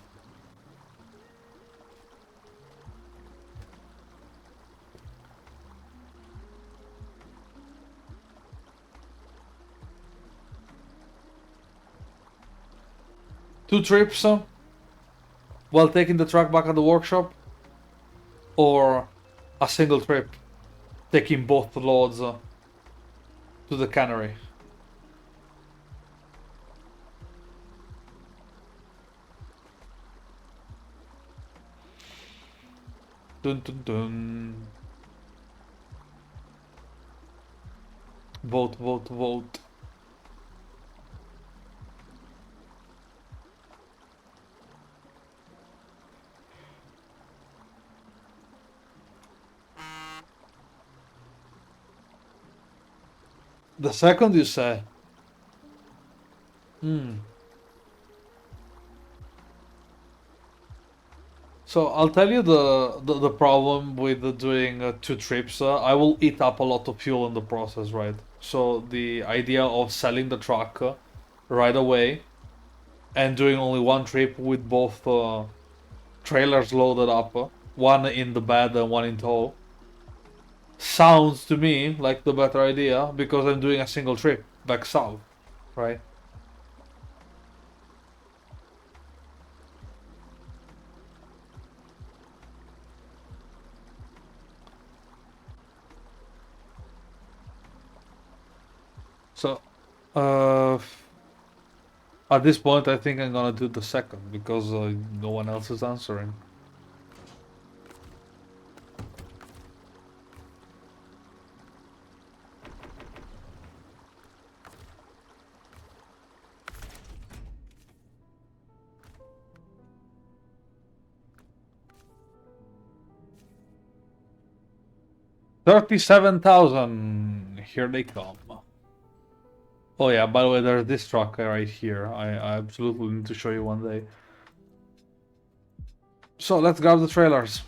Two trips while taking the truck back at the workshop, or a single trip taking both loads to the cannery. Dun dun dun. Vote, vote, vote. The second you say. So I'll tell you the problem with doing two trips. I will eat up a lot of fuel in the process, right? So the idea of selling the truck right away and doing only one trip with both trailers loaded up, one in the bed and one in tow, sounds to me like the better idea because I'm doing a single trip back south, right? So, uh, at this point, I think I'm gonna do the second because no one else is answering. $37,000. Here they come. Oh yeah, by the way, there's this truck right here. I absolutely need to show you one day. So let's grab the trailers.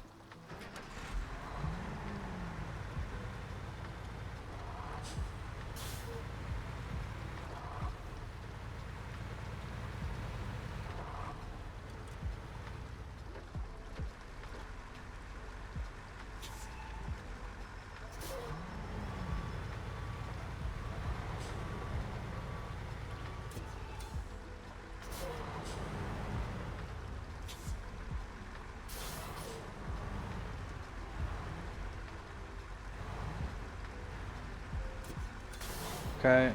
Okay.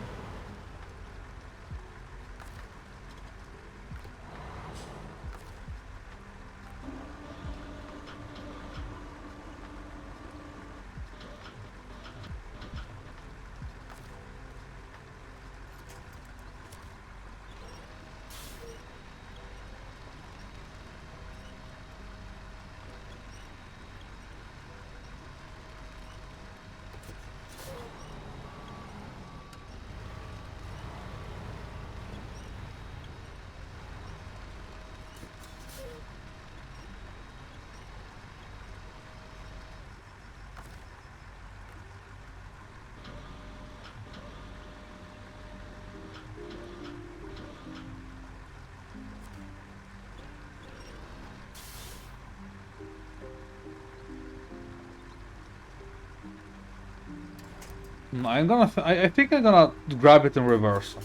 I think I'm gonna grab it in reverse.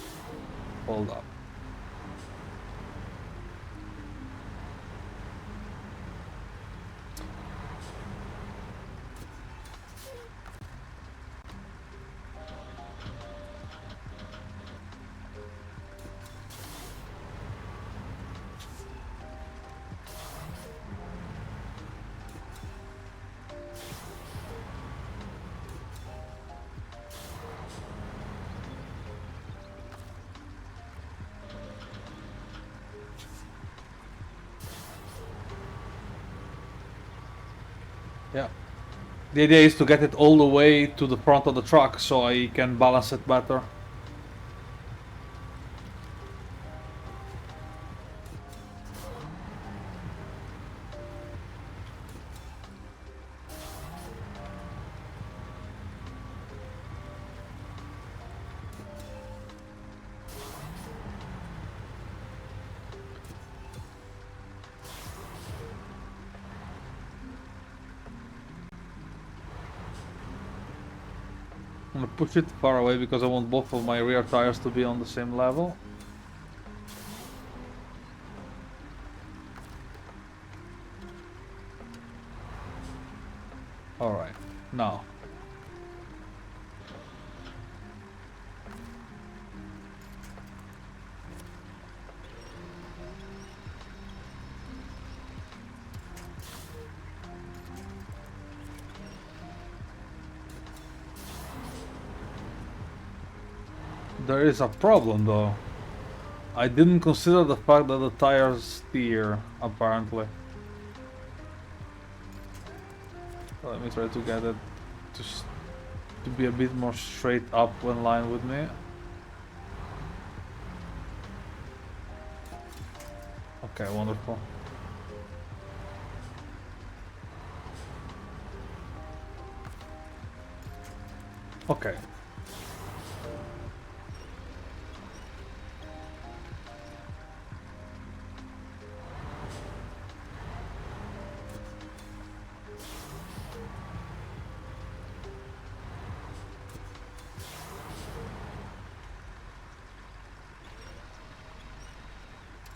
Hold up. Yeah. The idea is to get it all the way to the front of the truck so I can balance it better. I'm gonna push it far away because I want both of my rear tires to be on the same level. Alright, now. There is a problem though. I didn't consider the fact that the tires steer, apparently. Let me try to get it to be a bit more straight up in line with me. Okay, wonderful. Okay.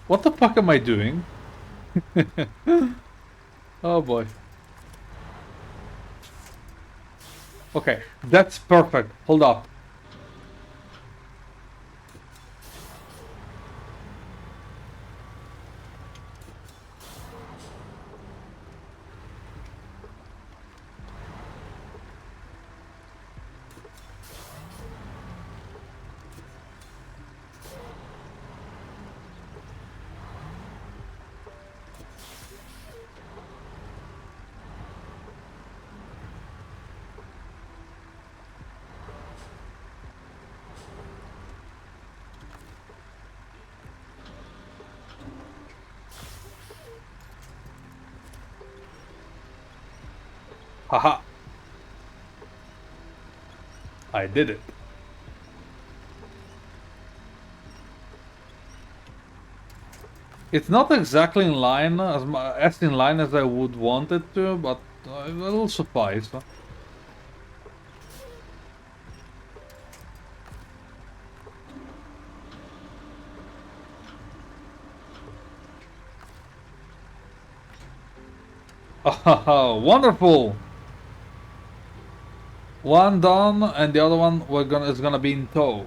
What the fuck am I doing? Oh boy. Okay, that's perfect. Hold up. Haha. I did it. It's not exactly in line, as in line as I would want it to, but it'll suffice. Oh, wonderful! One done, and the other one is gonna be in tow.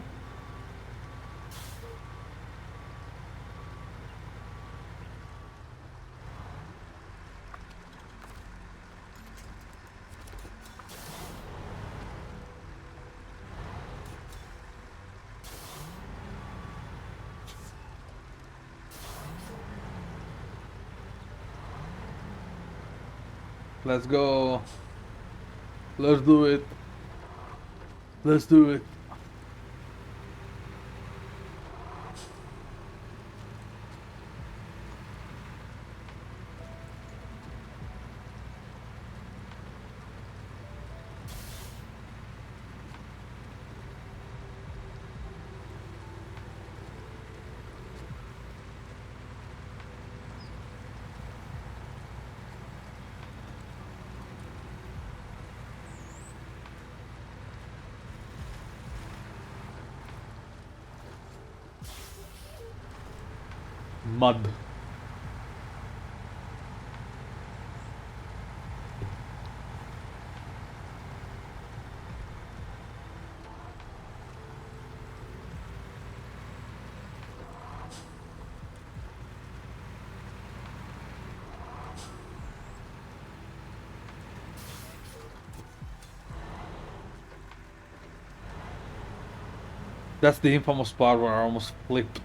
Let's go. Let's do it. Let's do it. Mud. That's the infamous part where I almost flipped.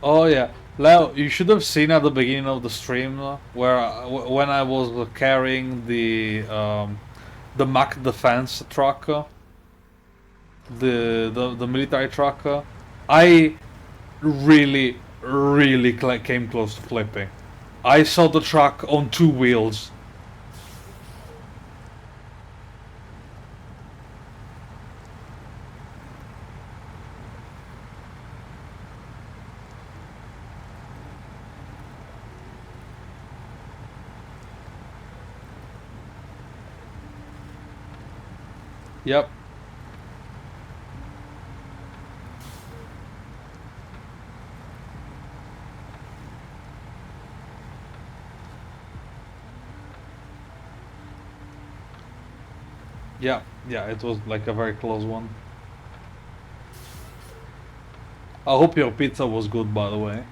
Oh yeah, Leo, you should have seen at the beginning of the stream where when I was carrying the Mac defense truck, the military truck. I really came close to flipping. I saw the truck on two wheels. Yep. Yeah, yeah, it was like a very close one. I hope your pizza was good, by the way.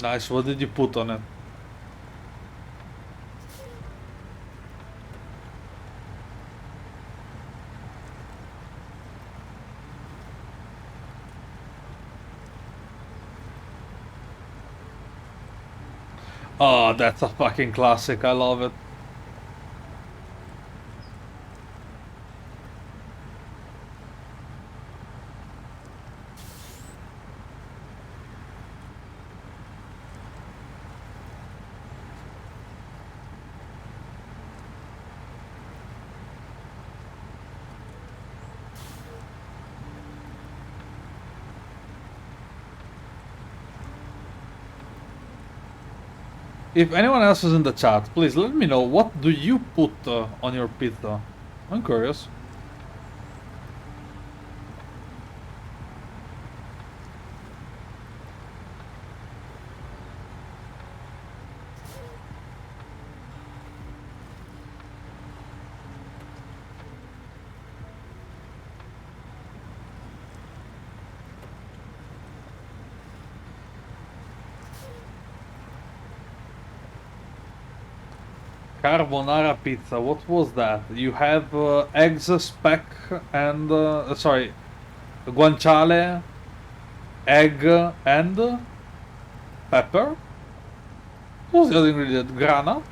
Nice, what did you put on it? Oh, that's a fucking classic, I love it. If anyone else is in the chat, please let me know, what do you put on your pizza? I'm curious. Carbonara pizza, what was that? You have eggs, speck, and... sorry, guanciale, egg, and pepper? What was the other ingredient? Grana?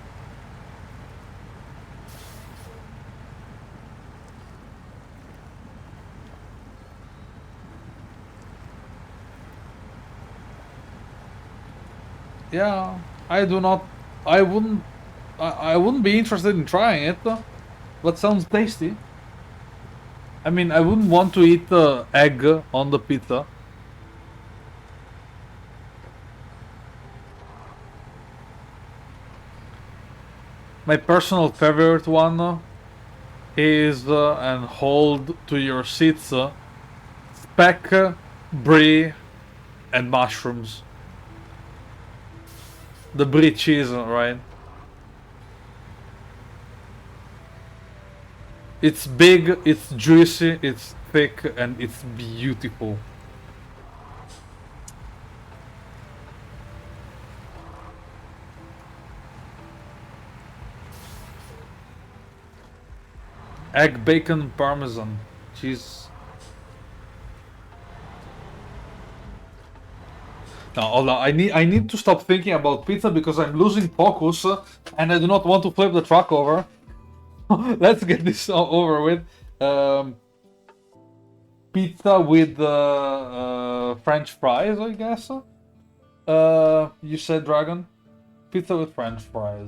Yeah, I do not... I wouldn't... I wouldn't be interested in trying it, but sounds tasty. I mean, I wouldn't want to eat the egg on the pizza. My personal favorite one is, and hold to your seats, speck, brie, and mushrooms. The brie cheese, right? It's big, it's juicy, it's thick, and it's beautiful. Egg, bacon, parmesan, cheese. Now, hold on. I need to stop thinking about pizza because I'm losing focus, and I do not want to flip the truck over. Let's get this over with. Pizza with French fries, I guess. You said Dragon? Pizza with French fries.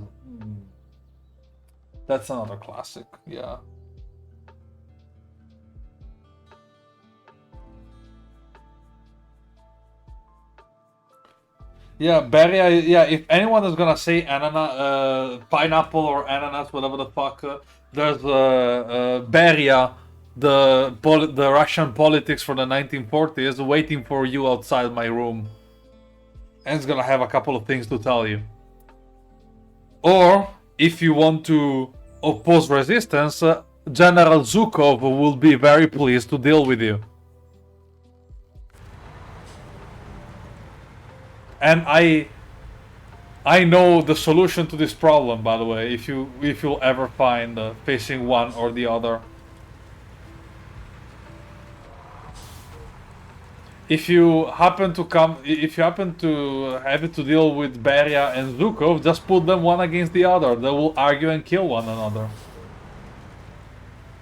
That's another classic, yeah. Yeah, berry. Yeah, if anyone is gonna say ananas, pineapple or ananas, whatever the fuck, there's Beria, the Russian politics for the 1940s, waiting for you outside my room, and it's gonna have a couple of things to tell you. Or if you want to oppose resistance, General Zhukov will be very pleased to deal with you. And I know the solution to this problem, by the way, if you'll ever find facing one or the other. If you happen to have to deal with Beria and Zukov, just put them one against the other. They will argue and kill one another.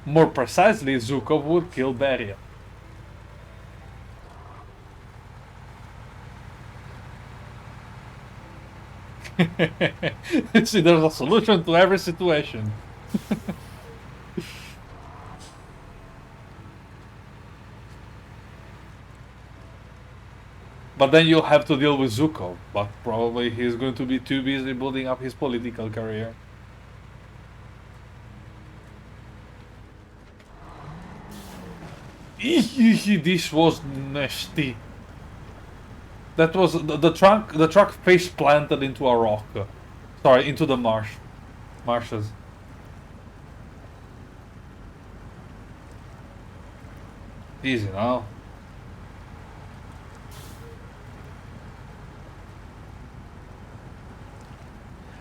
More precisely, Zukov would kill Beria. See, there's a solution to every situation. But then you'll have to deal with Zukov. But probably he's going to be too busy building up his political career. This was nasty. That was the truck. The truck face planted into a rock. Sorry, into the marshes. Easy now.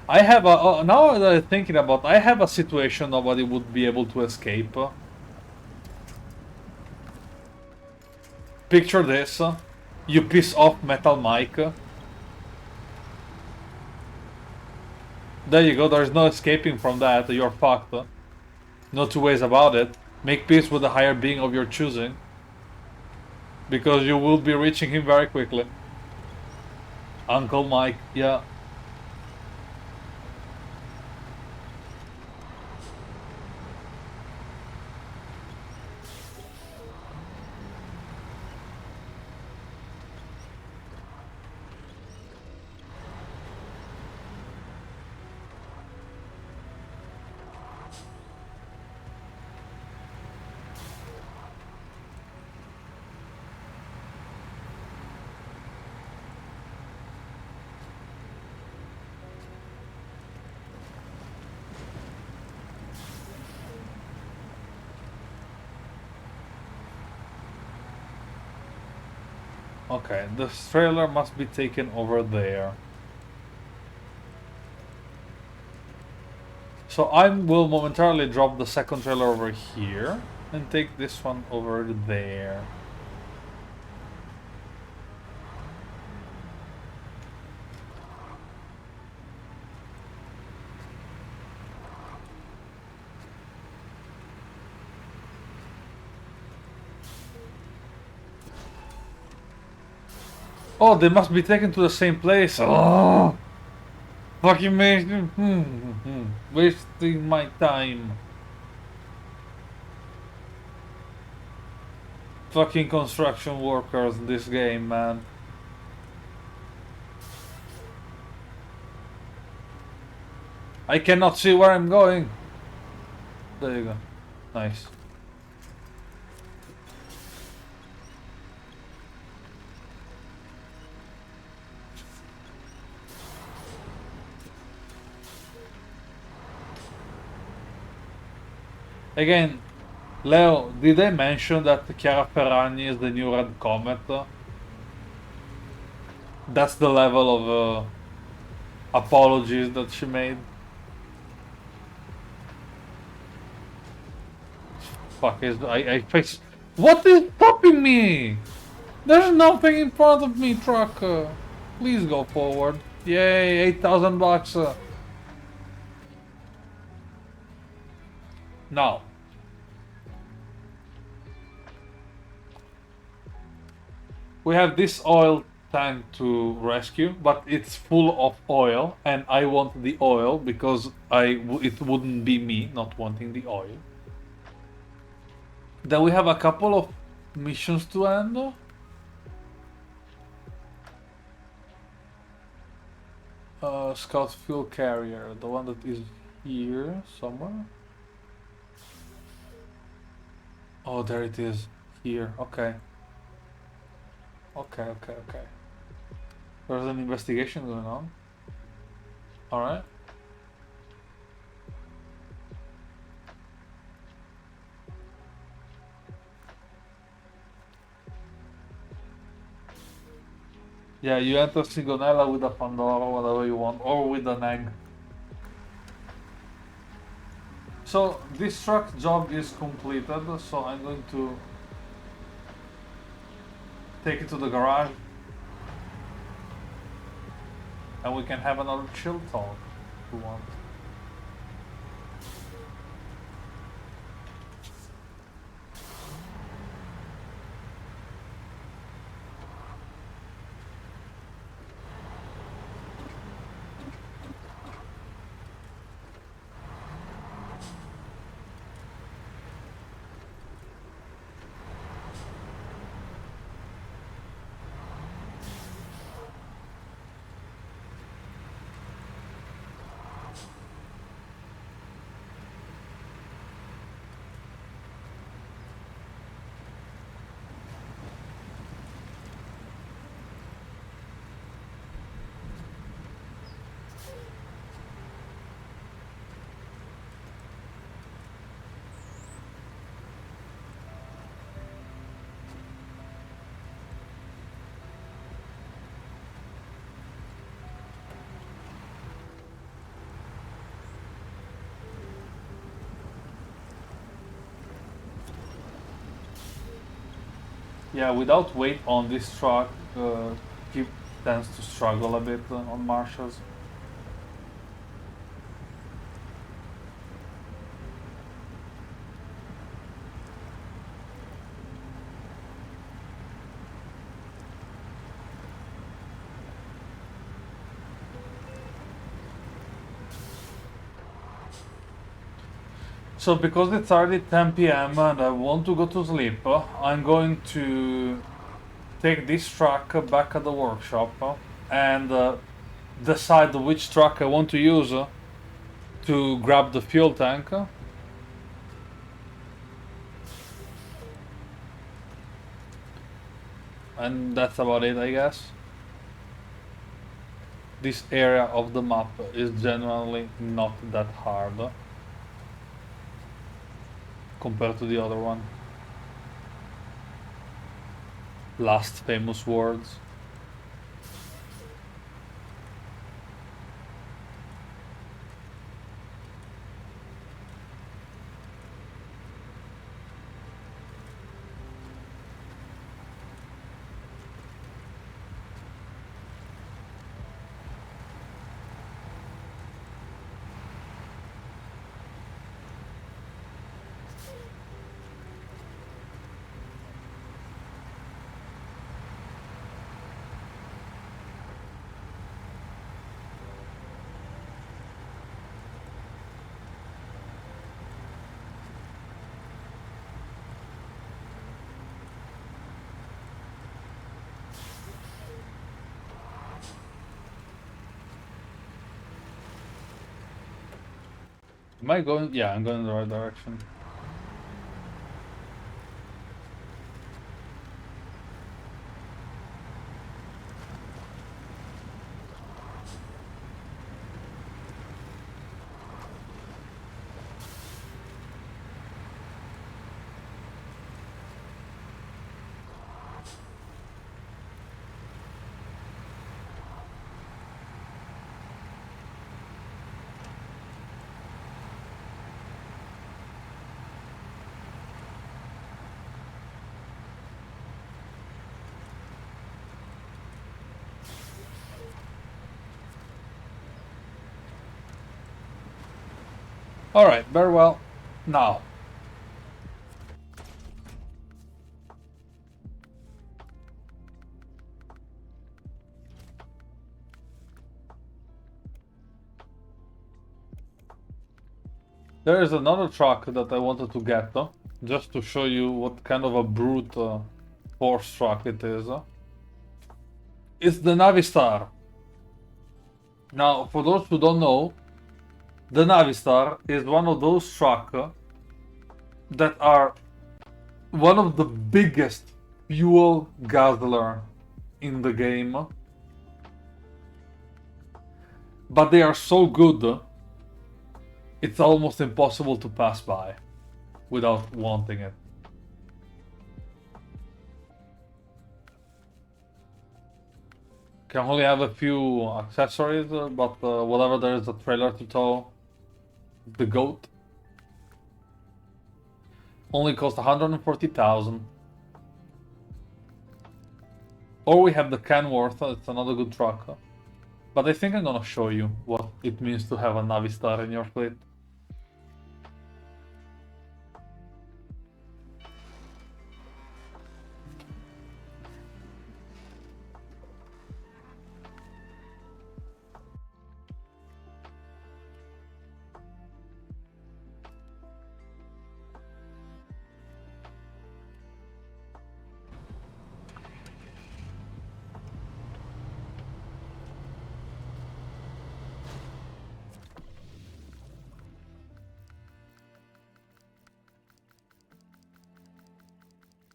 I have a now that I'm thinking about, I have a situation nobody would be able to escape. Picture this: you piss off Metal Mike. There you go. There's no escaping from that. You're fucked. No two ways about it. Make peace with the higher being of your choosing, because you will be reaching him very quickly. Uncle Mike, yeah. Okay, the trailer must be taken over there. So I will momentarily drop the second trailer over here and take this one over there. Oh, they must be taken to the same place. Oh, fucking wasting my time. Fucking construction workers in this game, man. I cannot see where I'm going. There you go. Nice. Again, Leo, did I mention that Chiara Ferragni is the new Red Comet? That's the level of apologies that she made. Fuck, I face. What is stopping me? There's nothing in front of me, truck. Please go forward. Yay, 8,000 bucks. Now. We have this oil tank to rescue, but it's full of oil, and I want the oil because it wouldn't be me not wanting the oil. Then we have a couple of missions to end. Scout fuel carrier, the one that is here somewhere. Oh, there it is. Here, okay. Okay. There's an investigation going on. Alright. Yeah, you enter Sigonella with a Pandora, whatever you want, or with an egg. So this truck job is completed, so I'm going to take it to the garage and we can have another chill talk if you want. Yeah, without weight on this truck, he tends to struggle a bit on marshes. So because it's already 10 p.m. and I want to go to sleep, I'm going to take this truck back at the workshop and decide which truck I want to use to grab the fuel tank. And that's about it, I guess. This area of the map is generally not that hard compared to the other one. Last famous words. Am I going? Yeah, I'm going in the right direction. Alright, very well. Now. There is another truck that I wanted to get, just to show you what kind of a brute force truck it is. It's the Navistar. Now, for those who don't know, the Navistar is one of those trucks that are one of the biggest fuel guzzler in the game. But they are so good, it's almost impossible to pass by without wanting it. can only have a few accessories, but whatever there is a trailer to tow, the goat only cost 140,000. Or we have the Kenworth, it's another good truck. But I think I'm gonna show you what it means to have a Navistar in your fleet.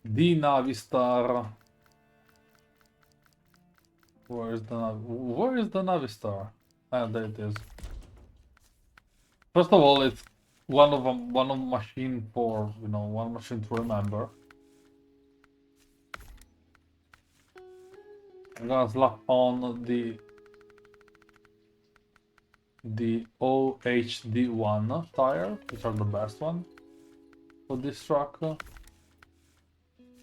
The Navistar. Where is the Navistar? Ah, there it is. First of all, it's one of machine for one machine to remember. I'm gonna slap on the OHD1 tire, which are the best one for this truck.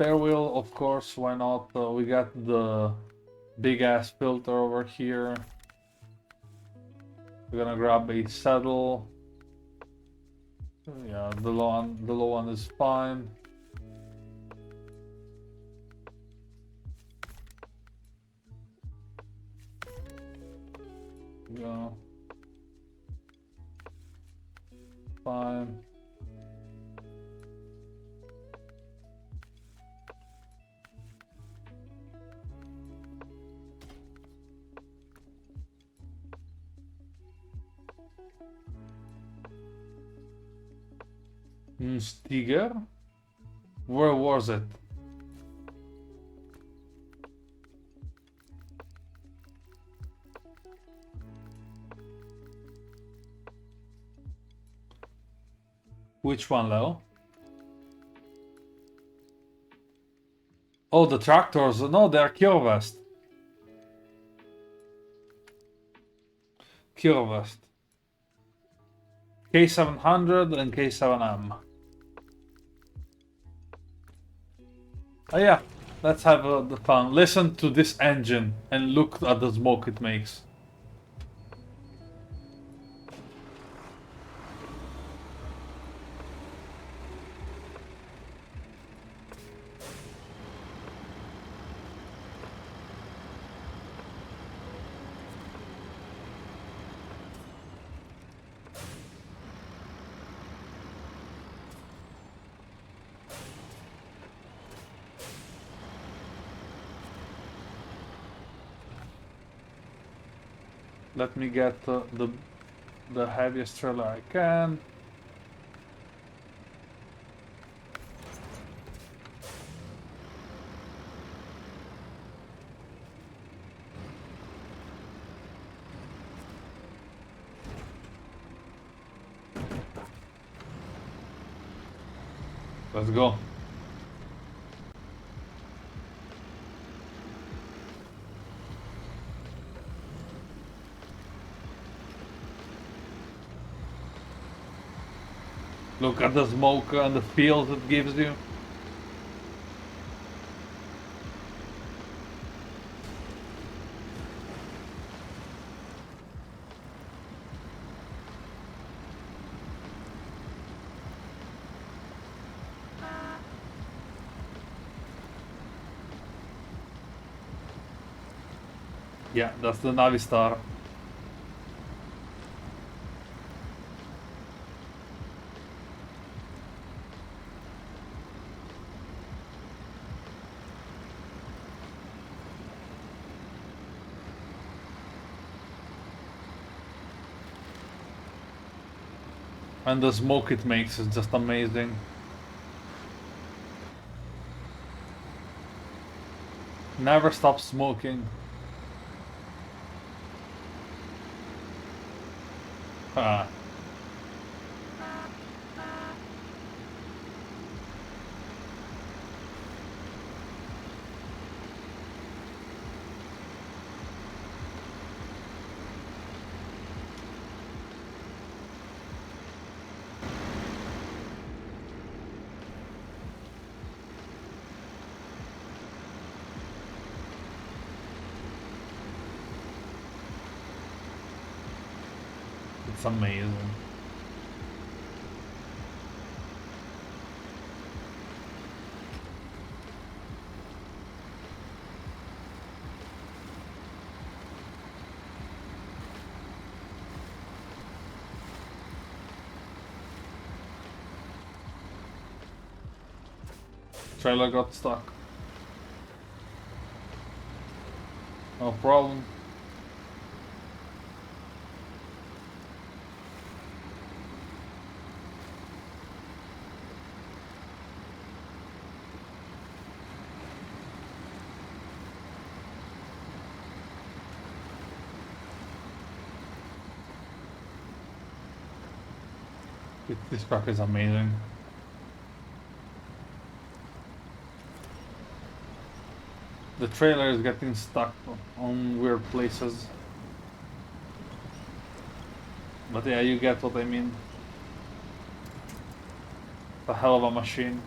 Spare wheel, of course, why not? We got the big ass filter over here. We're gonna grab a saddle. Yeah, the low one is fine. Yeah. Fine. Stiger? Where was it? Which one, Leo? Oh, the tractors. No, they're Kirovest. Kirovest. K700 and K7M. Oh yeah, let's have the fun. Listen to this engine and look at the smoke it makes. Let me get the heaviest trailer I can. Let's go. Look at the smoke and the feel it gives you. Yeah, that's the Navistar. And the smoke it makes is just amazing. Never stop smoking. Ah. It's amazing. Trailer got stuck. No problem. This truck is amazing. The trailer is getting stuck on weird places. But yeah, you get what I mean. It's a hell of a machine.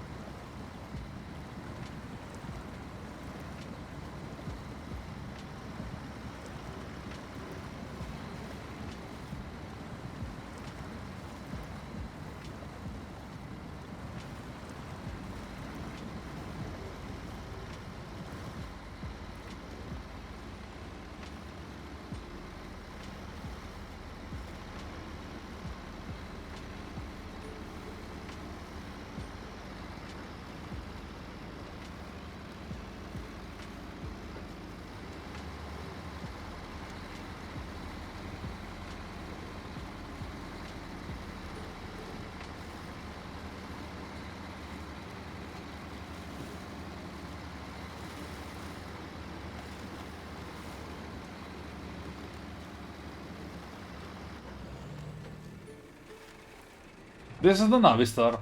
This is the Navistar.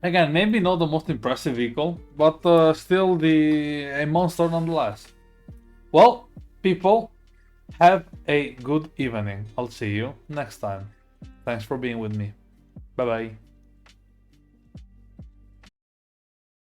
Again, maybe not the most impressive vehicle, but still a monster nonetheless. Well, people, have a good evening. I'll see you next time. Thanks for being with me. Bye bye.